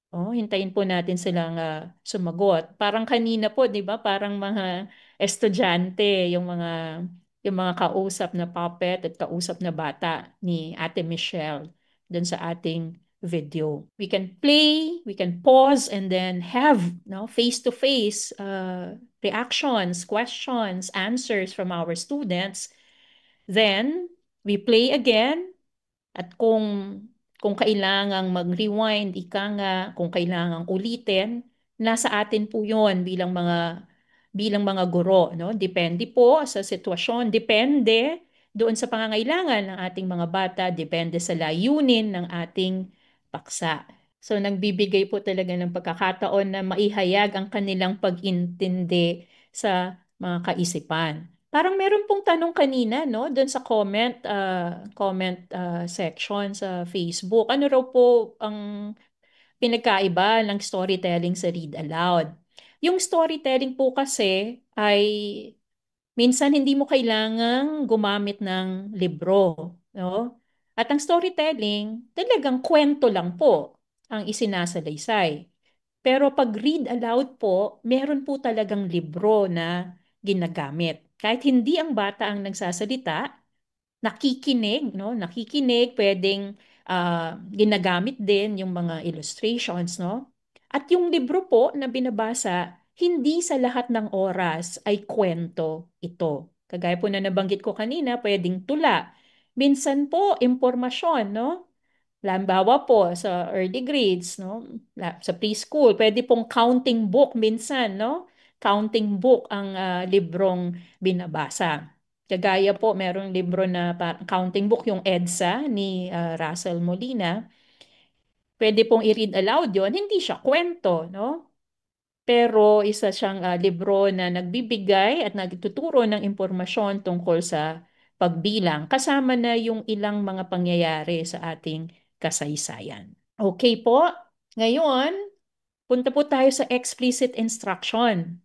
Hintayin po natin silang sumagot. Parang kanina po, 'di ba? Parang mga estudyante, yung mga kausap na puppet at kausap na bata ni Ate Michelle dun sa ating video. We can play, we can pause and then have, no, face-to-face reactions, questions, answers from our students. Then we play again at kung kailangang mag-rewind, ika nga, kung kailangang ulitin, nasa atin po 'yon bilang mga guro, no? Depende po sa sitwasyon, depende doon sa pangangailangan ng ating mga bata, depende sa layunin ng ating paksa. So nagbibigay po talaga ng pagkakataon na maihayag ang kanilang pag-intindi sa mga kaisipan. Parang meron pong tanong kanina, no, doon sa comment section sa Facebook. Ano raw po ang pinagkaiba ng storytelling sa read aloud? Yung storytelling po kasi ay minsan hindi mo kailangang gumamit ng libro, no? At ang storytelling, talagang kwento lang po ang isinasalaysay. Pero pag read aloud po, meron po talagang libro na ginagamit. Kahit hindi ang bata ang nagsasalita, nakikinig, no? Nakikinig, pwedeng ginagamit din yung mga illustrations, no? At yung libro po na binabasa, hindi sa lahat ng oras ay kwento ito. Kagaya po na nabanggit ko kanina, pwedeng tula. Minsan po, impormasyon, no? Halimbawa po sa early grades, no? Sa preschool, pwede pong counting book minsan, no? Counting book ang librong binabasa. Kagaya po, merong libro na counting book, yung EDSA ni Russell Molina. Pwede pong i-read aloud yon, hindi siya kwento, no? Pero isa siyang libro na nagbibigay at nagtuturo ng impormasyon tungkol sa pagbilang, kasama na yung ilang mga pangyayari sa ating kasaysayan. Okay po, ngayon, punta po tayo sa explicit instruction.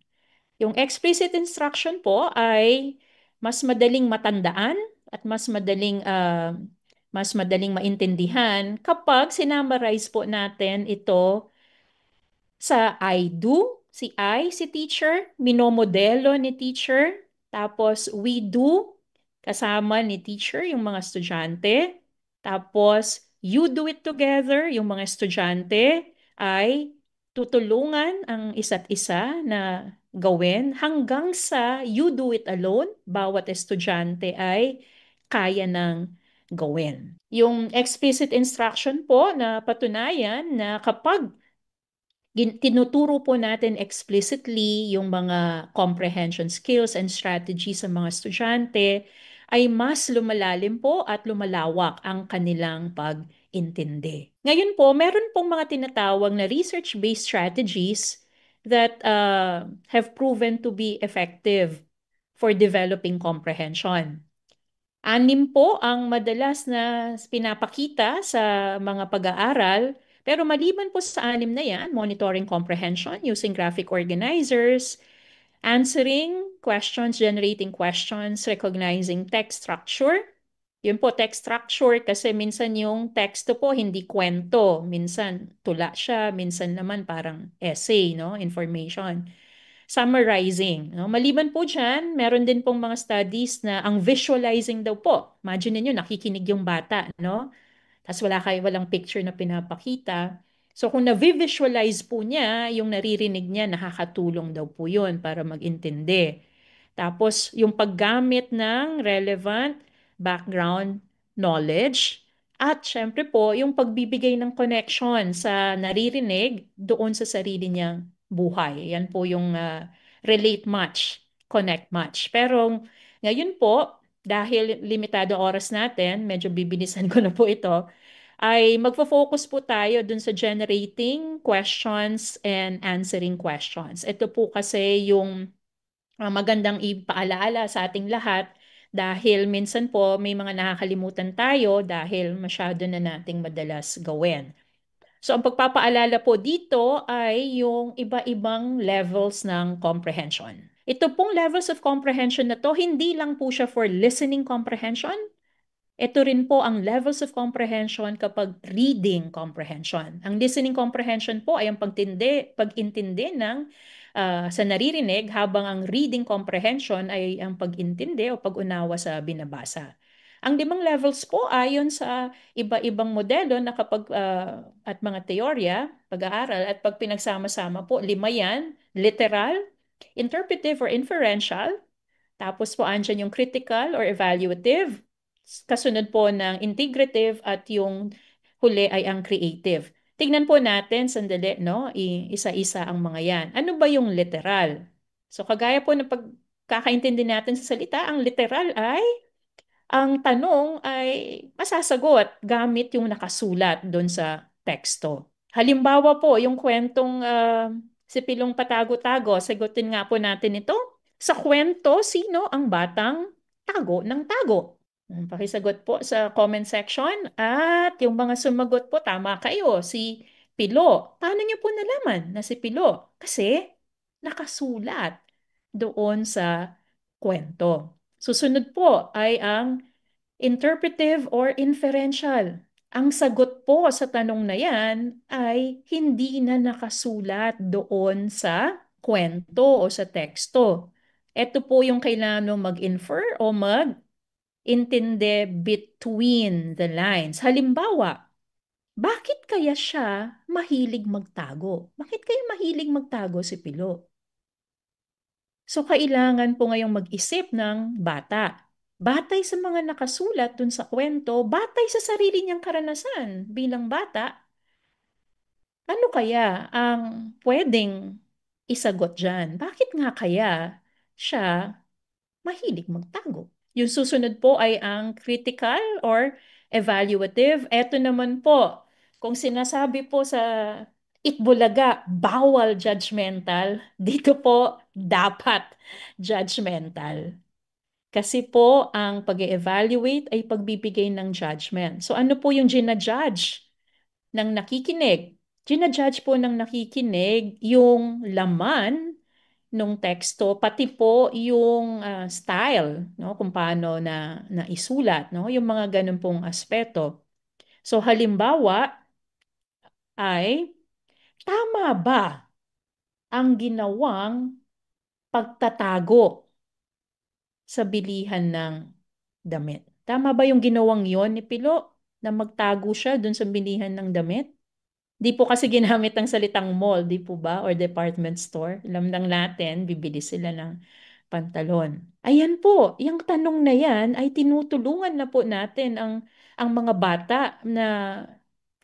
Yung explicit instruction po ay mas madaling matandaan at mas madaling maintindihan kapag sinamarize po natin ito sa I do, si teacher, minomodelo ni teacher, tapos we do, kasama ni teacher yung mga estudyante, tapos you do it together, yung mga estudyante ay tutulungan ang isa't isa na gawin hanggang sa you do it alone, bawat estudyante ay kaya ng gawin. Yung explicit instruction po na patunayan na kapag tinuturo po natin explicitly yung mga comprehension skills and strategies sa mga estudyante, ay mas lumalalim po at lumalawak ang kanilang pag-intindi. Ngayon po, meron pong mga tinatawag na research-based strategies that have proven to be effective for developing comprehension. 6 po ang madalas na pinapakita sa mga pag-aaral, pero maliban po sa 6 na yan, monitoring comprehension using graphic organizers, answering questions, generating questions, recognizing text structure. Yun po, text structure kasi minsan yung teksto po hindi kwento, minsan tula siya, minsan naman parang essay, no? Information. Summarizing, no? Maliban po dyan, meron din pong mga studies na ang visualizing daw po. Imagine niyo nakikinig yung bata, no? Tapos walang picture na pinapakita. So kung na-visualize po niya, yung naririnig niya, nakakatulong daw po yun para mag-intindi. Tapos yung paggamit ng relevant background knowledge at syempre po yung pagbibigay ng connection sa naririnig doon sa sarili niyang buhay. Yan po yung relate match, connect match. Pero ngayon po, dahil limitado oras natin, medyo bibilisan ko na po ito, ay magfo-focus po tayo dun sa generating questions and answering questions. Ito po kasi yung magandang ipaalaala sa ating lahat dahil minsan po may mga nakakalimutan tayo dahil masyado na nating madalas gawin. So ang pagpapaalala po dito ay yung iba-ibang levels ng comprehension. Ito pong levels of comprehension na to, hindi lang po siya for listening comprehension. Ito rin po ang levels of comprehension kapag reading comprehension. Ang listening comprehension po ay ang pag-intindi ng sa naririnig, habang ang reading comprehension ay ang pag-intindi o pag-unawa sa binabasa. Ang 5 levels po ayon sa iba-ibang modelo na kapag at mga teorya, pag-aaral at pag pinagsama-sama po, 5 yan, literal, interpretive or inferential, tapos po andyan yung critical or evaluative, kasunod po ng integrative at yung huli ay ang creative. Tingnan po natin sandali, no? Isa-isa ang mga yan. Ano ba yung literal? So kagaya po ng pagkakaintindi natin sa salita, ang literal ay ang tanong ay masasagot gamit yung nakasulat doon sa teksto. Halimbawa po, yung kwentong si Pilong Patago-Tago, sagutin nga po natin ito. Sa kwento, sino ang batang tago ng tago? Pakisagot po sa comment section. At yung mga sumagot po, tama kayo. Si Pilo. Paano niyo po nalaman na si Pilo? Kasi nakasulat doon sa kwento. Susunod po ay ang interpretive or inferential. Ang sagot po sa tanong na yan ay hindi na nakasulat doon sa kwento o sa teksto. Ito po yung kailangan mo mag-infer o mag-intindi between the lines. Halimbawa, bakit kaya siya mahilig magtago? Bakit kaya mahilig magtago si Pilo? So, kailangan po ngayong mag-isip ng bata. Batay sa mga nakasulat dun sa kwento, batay sa sarili niyang karanasan bilang bata, ano kaya ang pwedeng isagot dyan? Bakit nga kaya siya mahilig magtago? Yung susunod po ay ang critical or evaluative. Ito naman po, kung sinasabi po sa Itbulaga, bawal judgmental, dito po dapat judgmental. Kasi po, ang pag-evaluate ay pagbibigay ng judgment. So ano po yung ginajudge ng nakikinig? Ginajudge po ng nakikinig yung laman nung teksto, pati po yung style, no? Kung paano na isulat, no? Yung mga ganun pong aspeto. So halimbawa ay, tama ba ang ginawang pagtatago sa bilihan ng damit? Tama ba yung ginawang yon ni Pilo na magtago siya dun sa bilihan ng damit? Di po kasi ginamit ang salitang mall, di po ba? Or department store. Alam lang natin, bibili sila ng pantalon. Ayan po, yung tanong na yan ay tinutulungan na po natin ang mga bata na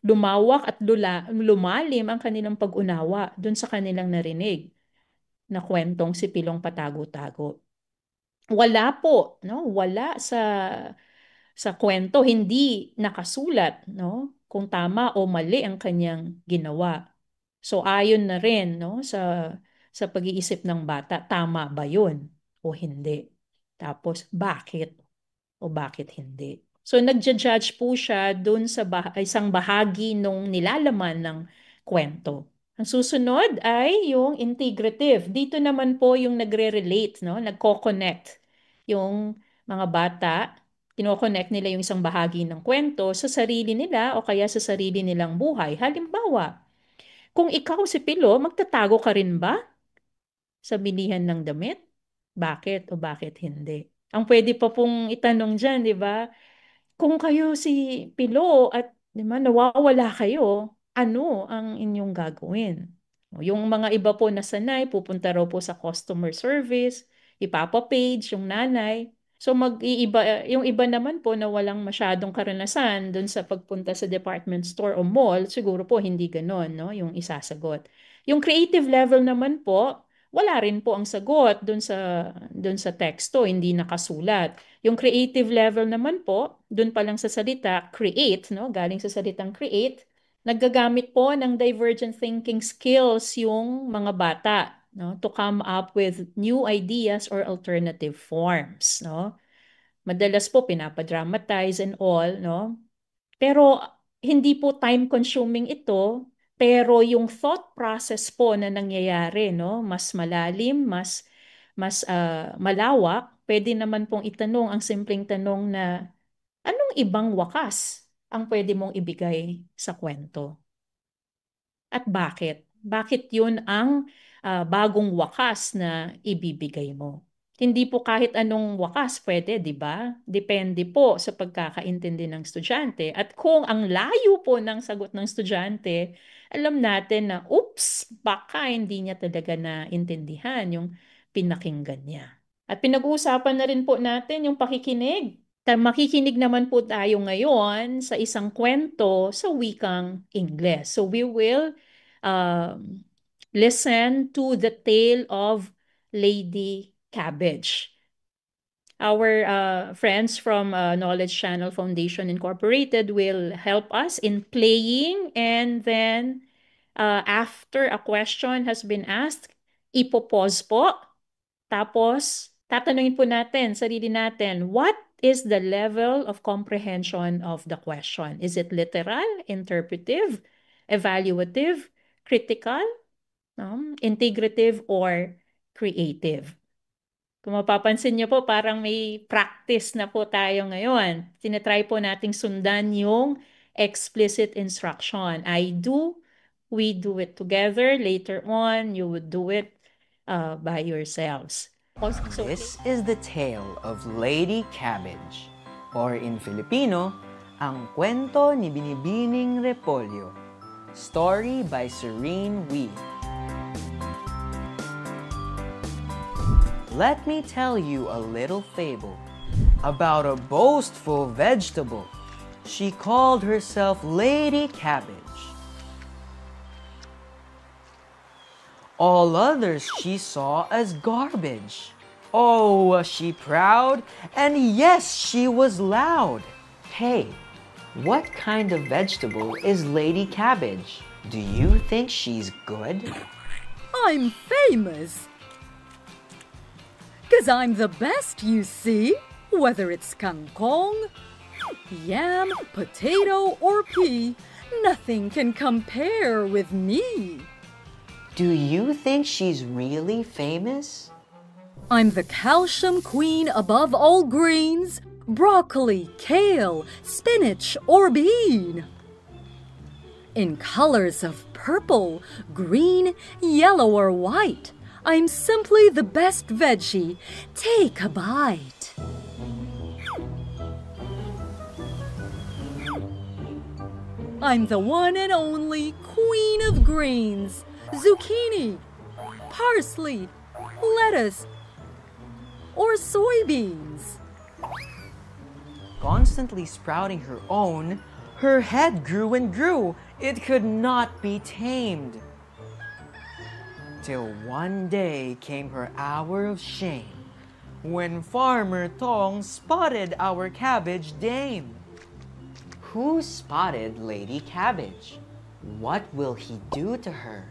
lumawak at lumalim ang kanilang pag-unawa dun sa kanilang narinig na kwentong si Pilong Patago-Tago. Wala po, no? Wala sa kwento, hindi nakasulat, no? Kung tama o mali ang kanyang ginawa. So ayon na rin, no, sa pag-iisip ng bata, tama ba 'yun o hindi? Tapos bakit o bakit hindi? So nagja-judge po siya doon sa isang bahagi nung nilalaman ng kwento. Ang susunod ay yung integrative. Dito naman po yung nagre-relate, no? Nagko-connect yung mga bata, kino-connect nila yung isang bahagi ng kwento sa sarili nila o kaya sa sarili nilang buhay. Halimbawa, kung ikaw si Pilo, magtatago ka rin ba sa bilihan ng damit? Bakit o bakit hindi? Ang pwede pa pong itanong dyan, di ba? Kung kayo si Pilo at di ba, nawawala kayo, ano ang inyong gagawin? Yung mga iba po na sanay, pupunta raw po sa customer service, ipapapage yung nanay. So mag-iiba, yung iba naman po na walang masyadong karanasan dun sa pagpunta sa department store o mall, siguro po hindi ganon, no? Yung isasagot. Yung creative level naman po, wala rin po ang sagot dun sa teksto, hindi nakasulat. Yung creative level naman po, dun pa lang sa salita, create, no? Galing sa salitang create, naggagamit po ng divergent thinking skills yung mga bata, no? To come up with new ideas or alternative forms, no? Madalas po pinapadramatize and all, no? Pero hindi po time consuming ito, pero yung thought process po na nangyayari, no, mas malalim, mas malawak. Pwede naman pong itanong ang simpleng tanong na anong ibang wakas ang pwede mong ibigay sa kwento? At bakit? Bakit yun ang bagong wakas na ibibigay mo? Hindi po kahit anong wakas pwede, di ba? Depende po sa pagkakaintindi ng estudyante. At kung ang layo po ng sagot ng estudyante, alam natin na, oops, baka hindi niya talaga naintindihan yung pinakinggan niya. At pinag-uusapan na rin po natin yung pakikinig. Makikinig naman po tayo ngayon sa isang kwento sa wikang Ingles. So we will listen to the tale of Lady Cabbage. Our friends from Knowledge Channel Foundation Incorporated will help us in playing, and then after a question has been asked, ipopause po. Tapos, tatanungin po natin, sarili natin, what is the level of comprehension of the question? Is it literal, interpretive, evaluative, critical, integrative, or creative? Kung mapapansin niyo po, parang may practice na po tayo ngayon. Tinatry po nating sundan yung explicit instruction. I do, we do it together. Later on, you would do it by yourselves. This is the tale of Lady Cabbage, or in Filipino, Ang Kwento ni Binibining Repolyo. Story by Serene Wee. Let me tell you a little fable about a boastful vegetable. She called herself Lady Cabbage. All others she saw as garbage. Oh, was she proud? And yes, she was loud. Hey, what kind of vegetable is Lady Cabbage? Do you think she's good? I'm famous. 'Cause I'm the best, you see. Whether it's kangkong, yam, potato, or pea, nothing can compare with me. Do you think she's really famous? I'm the calcium queen above all greens, broccoli, kale, spinach, or bean. In colors of purple, green, yellow, or white, I'm simply the best veggie. Take a bite. I'm the one and only queen of greens. Zucchini, parsley, lettuce, or soybeans. Constantly sprouting her own, her head grew and grew. It could not be tamed. Till one day came her hour of shame, when Farmer Tong spotted our cabbage dame. Who spotted Lady Cabbage? What will he do to her?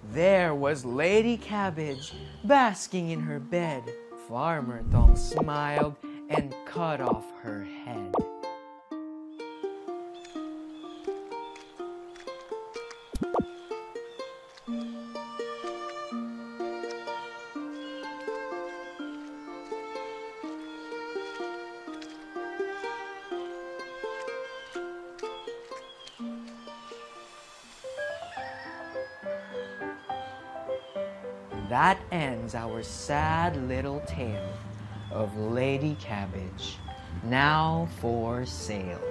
There was Lady Cabbage, basking in her bed. Farmer Tong smiled and cut off her head. That ends our sad little tale of Lady Cabbage, now for sale.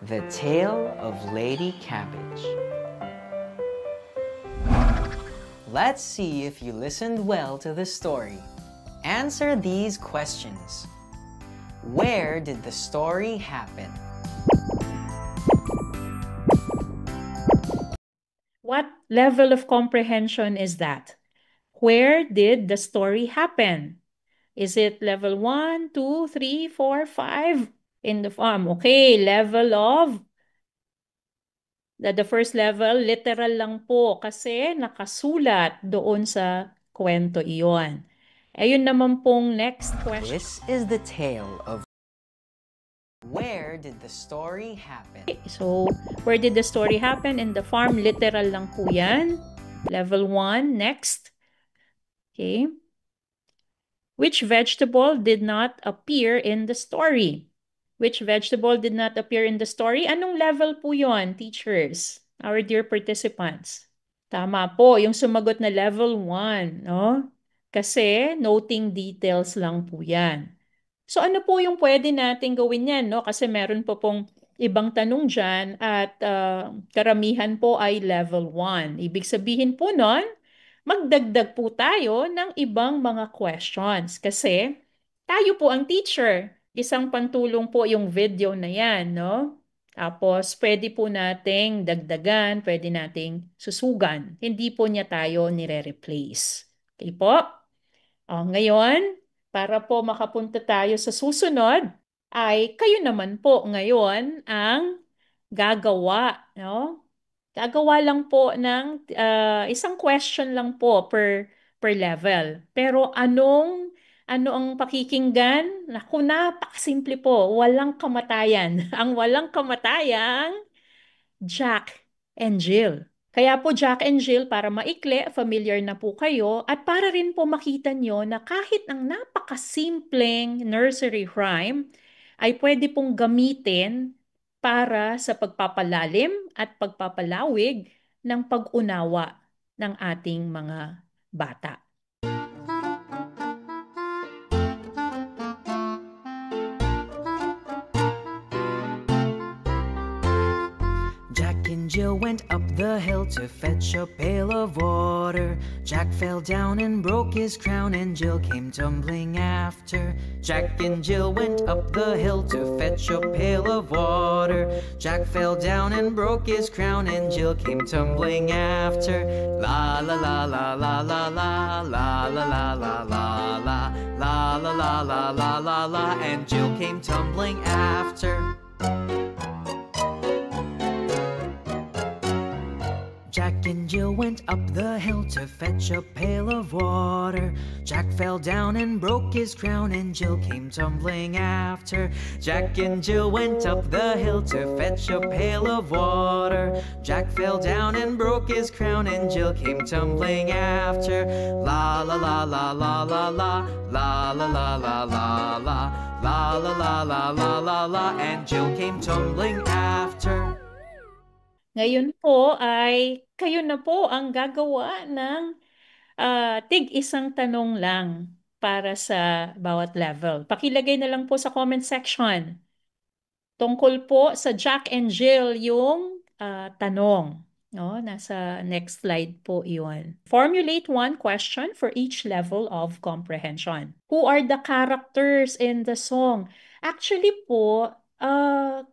The Tale of Lady Cabbage. Let's see if you listened well to the story. Answer these questions. Where did the story happen? What level of comprehension is that? Where did the story happen? Is it level 1, 2, 3, 4, 5 in the farm? Okay, level of the first level, literal lang po kasi nakasulat doon sa kwento iyon. Ayun naman pong next question. This is the tale of where did the story happen? So, where did the story happen? In the farm, literal lang po yan. Level 1, next. Okay. Which vegetable did not appear in the story? Which vegetable did not appear in the story? Anong level po yon, teachers? Our dear participants. Tama po, yung sumagot na level 1, no? Kasi noting details lang po yan. So ano po yung pwede nating gawin yan, no? Kasi meron po pong ibang tanong dyan at karamihan po ay level 1. Ibig sabihin po nun, magdagdag po tayo ng ibang mga questions kasi tayo po ang teacher. Isang pantulong po yung video na yan, no? Tapos, pwede po nating dagdagan, pwede nating susugan. Hindi po niya tayo nire-replace. Okay po? Ngayon, para po makapunta tayo sa susunod, ay kayo naman po ngayon ang gagawa, no? Gagawa lang po ng isang question lang po per level. Pero ano ang pakikinggan? Naku, napakasimple po. Walang kamatayan. Ang walang kamatayang Jack and Jill. Kaya po Jack and Jill, para maikli, familiar na po kayo, at para rin po makita nyo na kahit ang napakasimpleng nursery rhyme ay pwede pong gamitin para sa pagpapalalim at pagpapalawig ng pag-unawa ng ating mga bata. Jack and Jill went up the hill to fetch a pail of water. Jack fell down and broke his crown, and Jill came tumbling after. Jack and Jill went up the hill to fetch a pail of water. Jack fell down and broke his crown, and Jill came tumbling after. La la la la la la la la la la la la la la la la la la la la, and Jill came tumbling after. Jack and Jill went up the hill to fetch a pail of water. Jack fell down and broke his crown, and Jill came tumbling after. Jack and Jill went up the hill to fetch a pail of water. Jack fell down and broke his crown, and Jill came tumbling after. La la la la la la la la la la la la la la la la la la la la, and Jill came tumbling after. Ngayon po ay kayo na po ang gagawa ng tig-isang tanong lang para sa bawat level. Pakilagay na lang po sa comment section. Tungkol po sa Jack and Jill yung tanong. No? Nasa next slide po iyon. Formulate one question for each level of comprehension. Who are the characters in the song? Actually po,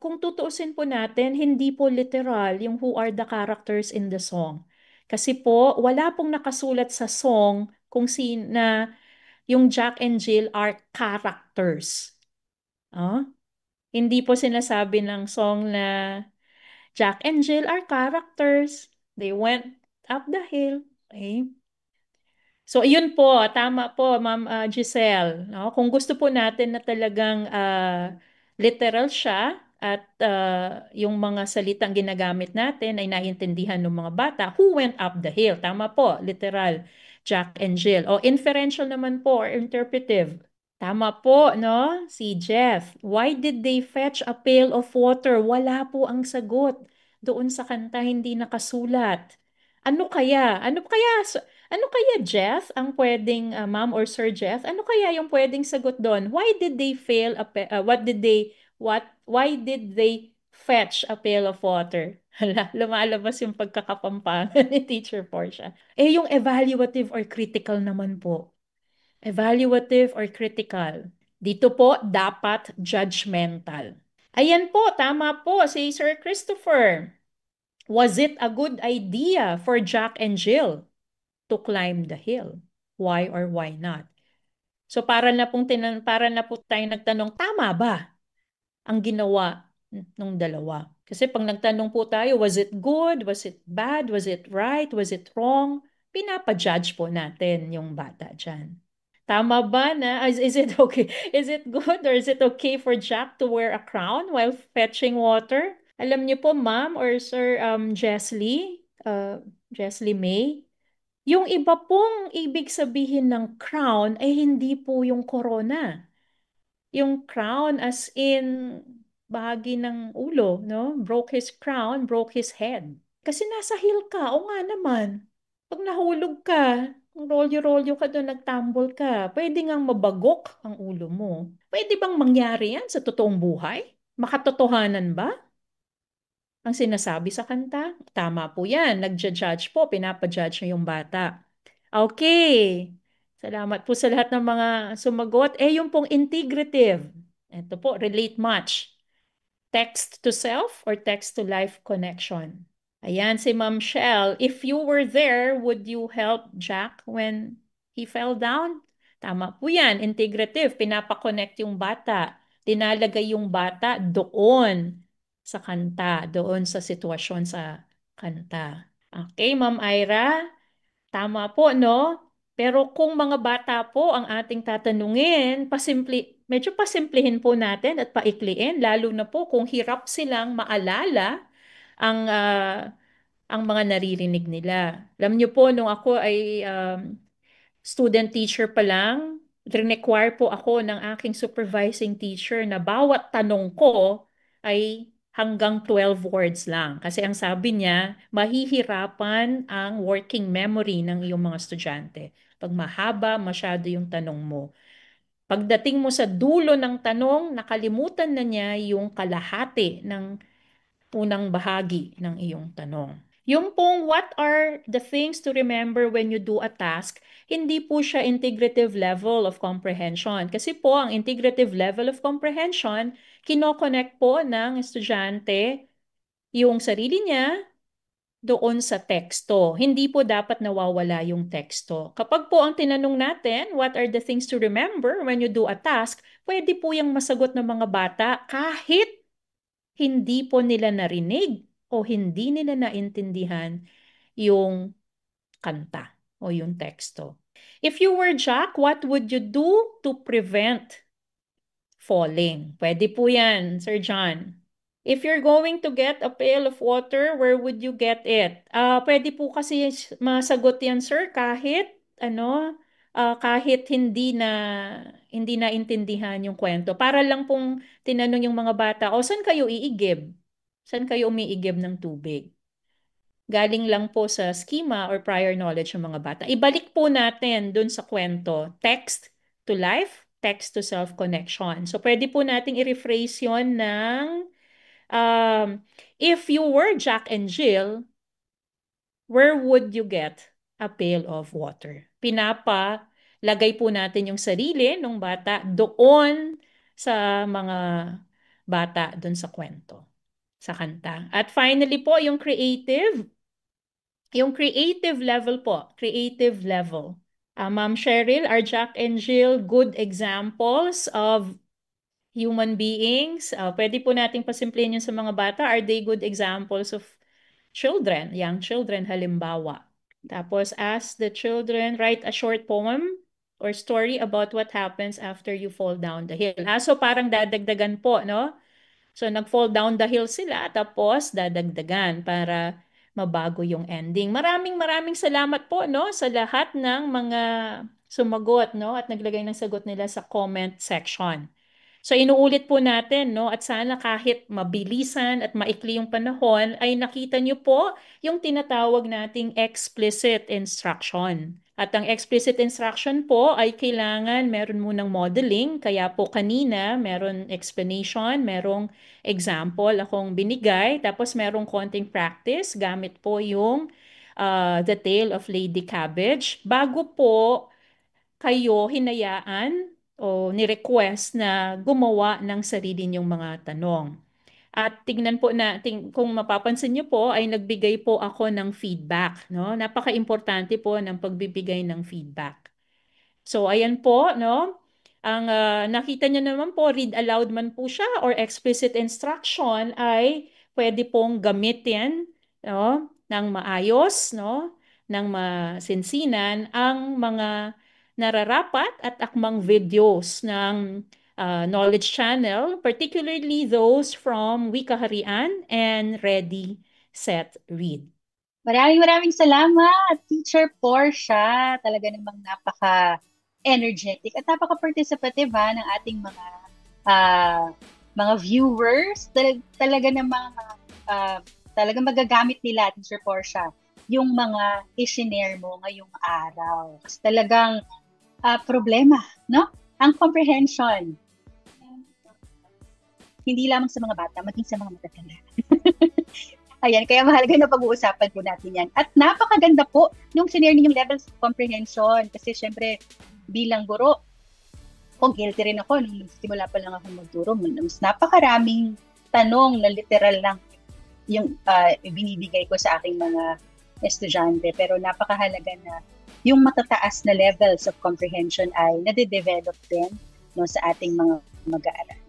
kung tutuusin po natin, hindi po literal yung who are the characters in the song. Kasi po, wala pong nakasulat sa song kung na yung Jack and Jill are characters. Hindi po sinasabi ng song na Jack and Jill are characters. They went up the hill. Okay? So, yun po. Tama po, Ma'am Giselle. No? Kung gusto po natin na talagang literal siya at yung mga salitang ginagamit natin ay naiintindihan ng mga bata, who went up the hill? Tama po, literal. Jack and Jill. O inferential naman po or interpretive. Tama po, no? Si Jeff. Why did they fetch a pail of water? Wala po ang sagot. Doon sa kanta hindi nakasulat. Ano kaya? Ano kaya, Jeff, ang pwedeng, Ma'am or Sir Jeff, ano kaya yung pwedeng sagot doon? Why did they fail why did they fetch a pail of water? Hala, lumalabas yung pagkakapampangan ni Teacher Portia. Yung evaluative or critical naman po. Evaluative or critical. Dito po, dapat judgmental. Ayan po, tama po si Sir Christopher. Was it a good idea for Jack and Jill to climb the hill? Why or why not? So para na po tayong nagtanong, tama ba ang ginawa ng dalawa? Kasi pag nagtanong po tayo, was it good? Was it bad? Was it right? Was it wrong? Pinapa-judge po natin yung bata dyan. Tama ba na? Is it okay? Is it good or is it okay for Jack to wear a crown while fetching water? Alam niyo po, Ma'am or Sir Jeslie May, yung iba pong ibig sabihin ng crown ay hindi po yung corona. Yung crown as in bahagi ng ulo, no? Broke his crown, broke his head. Kasi nasa hill ka, o nga naman. Pag nahulog ka, rolyo-rolyo ka doon, nagtambol ka, pwede ngang mabagok ang ulo mo. Pwede bang mangyari yan sa totoong buhay? Makatotohanan ba? ang sinasabi sa kanta. Tama po yan. Nagja-judge po, pinapa-judge niya yung bata. Okay. Salamat po sa lahat ng mga sumagot. Yung pong integrative. Ito po, relate much. Text to self or text to life connection. Ayan si Ma'am Shell. If you were there, would you help Jack when he fell down? Tama po yan. Integrative. Pinapa-connect yung bata. Dinalagay yung bata doon sa kanta, doon sa sitwasyon sa kanta. Okay, Ma'am Ira? Tama po, no? Pero kung mga bata po ang ating tatanungin, medyo pasimplihin po natin at paikliin, lalo na po kung hirap silang maalala ang ang mga naririnig nila. Alam niyo po, nung ako ay student teacher pa lang, require po ako ng aking supervising teacher na bawat tanong ko ay hanggang 12 words lang. Kasi ang sabi niya, mahihirapan ang working memory ng iyong mga estudyante. Pag mahaba, masyado yung tanong mo. Pagdating mo sa dulo ng tanong, nakalimutan na niya yung kalahati ng unang bahagi ng iyong tanong. Yung pong what are the things to remember when you do a task, hindi po siya integrative level of comprehension. Kasi po ang integrative level of comprehension, kinoconnect po ng estudyante yung sarili niya doon sa teksto. Hindi po dapat nawawala yung teksto. Kapag po ang tinanong natin, what are the things to remember when you do a task, pwede po yung masagot ng mga bata kahit hindi po nila narinig o hindi nila naintindihan yung kanta o yung teksto. If you were Jack, what would you do to prevent falling? Pwede po yan, Sir John. If you're going to get a pail of water, where would you get it? Pwede po kasi masagot yan, sir, kahit kahit hindi na intindihan yung kwento. Para lang pong tinanong yung mga bata, saan kayo iigib? Saan kayo umiigib ng tubig? Galing lang po sa schema or prior knowledge ng mga bata. Ibalik po natin dun sa kwento. Text to life, text to self-connection. So pwede po nating i-rephrase yon ng if you were Jack and Jill, where would you get a pail of water? Pinapalagay po natin yung sarili ng bata doon sa mga bata doon sa kwento, sa kanta. At finally po, yung creative level po, creative level. Ma'am Cheryl, are Jack and Jill good examples of human beings? Pwede po nating pasimplihin yun sa mga bata. Are they good examples of children, young children, halimbawa? Tapos, ask the children, write a short poem or story about what happens after you fall down the hill. So parang dadagdagan po, no? So nag-fall down the hill sila, tapos dadagdagan para mabago yung ending. Maraming salamat po, no, sa lahat ng mga sumagot, no, at naglagay ng sagot nila sa comment section. So inuulit po natin, no, at sana kahit mabilisan at maikli yung panahon ay nakita niyo po yung tinatawag nating explicit instruction. At ang explicit instruction po ay kailangan meron munang modeling, kaya po kanina meron explanation, merong example akong binigay, tapos merong konting practice gamit po yung The Tale of Lady Cabbage bago po kayo hinayaan o ni-request na gumawa ng sarili niyong mga tanong. At tingnan po natin, kung mapapansin niyo po, ay nagbigay po ako ng feedback. No? Napaka-importante po ng pagbibigay ng feedback. So, ayan po, no? Ang nakita niyo naman po, read aloud man po siya or explicit instruction ay pwede pong gamitin, no? Ng maayos, no? Ng masinsinan ang mga nararapat at akmang videos ng Knowledge Channel, particularly those from Wikaharian and Ready, Set, Read. Maraming salamat, Teacher Portia. Talaga namang napaka-energetic at napaka-participative ng ating mga viewers. Talaga namang talagang magagamit nila, Teacher Portia, yung mga i-share mo ngayong araw. Kasi talagang problema, no? Ang comprehension. Hindi lamang sa mga bata, maging sa mga matatanda. Ayan, kaya mahalaga na pag-uusapan po natin yan. At napakaganda po nung sinare ninyong levels of comprehension. Kasi syempre, bilang guro, kung guilty rin ako, nung simula pa lang ako magturo, mas napakaraming tanong na literal lang yung binibigay ko sa aking mga estudyante. Pero napakahalaga na yung matataas na levels of comprehension ay nade-develop din no, sa ating mga mag-aaral.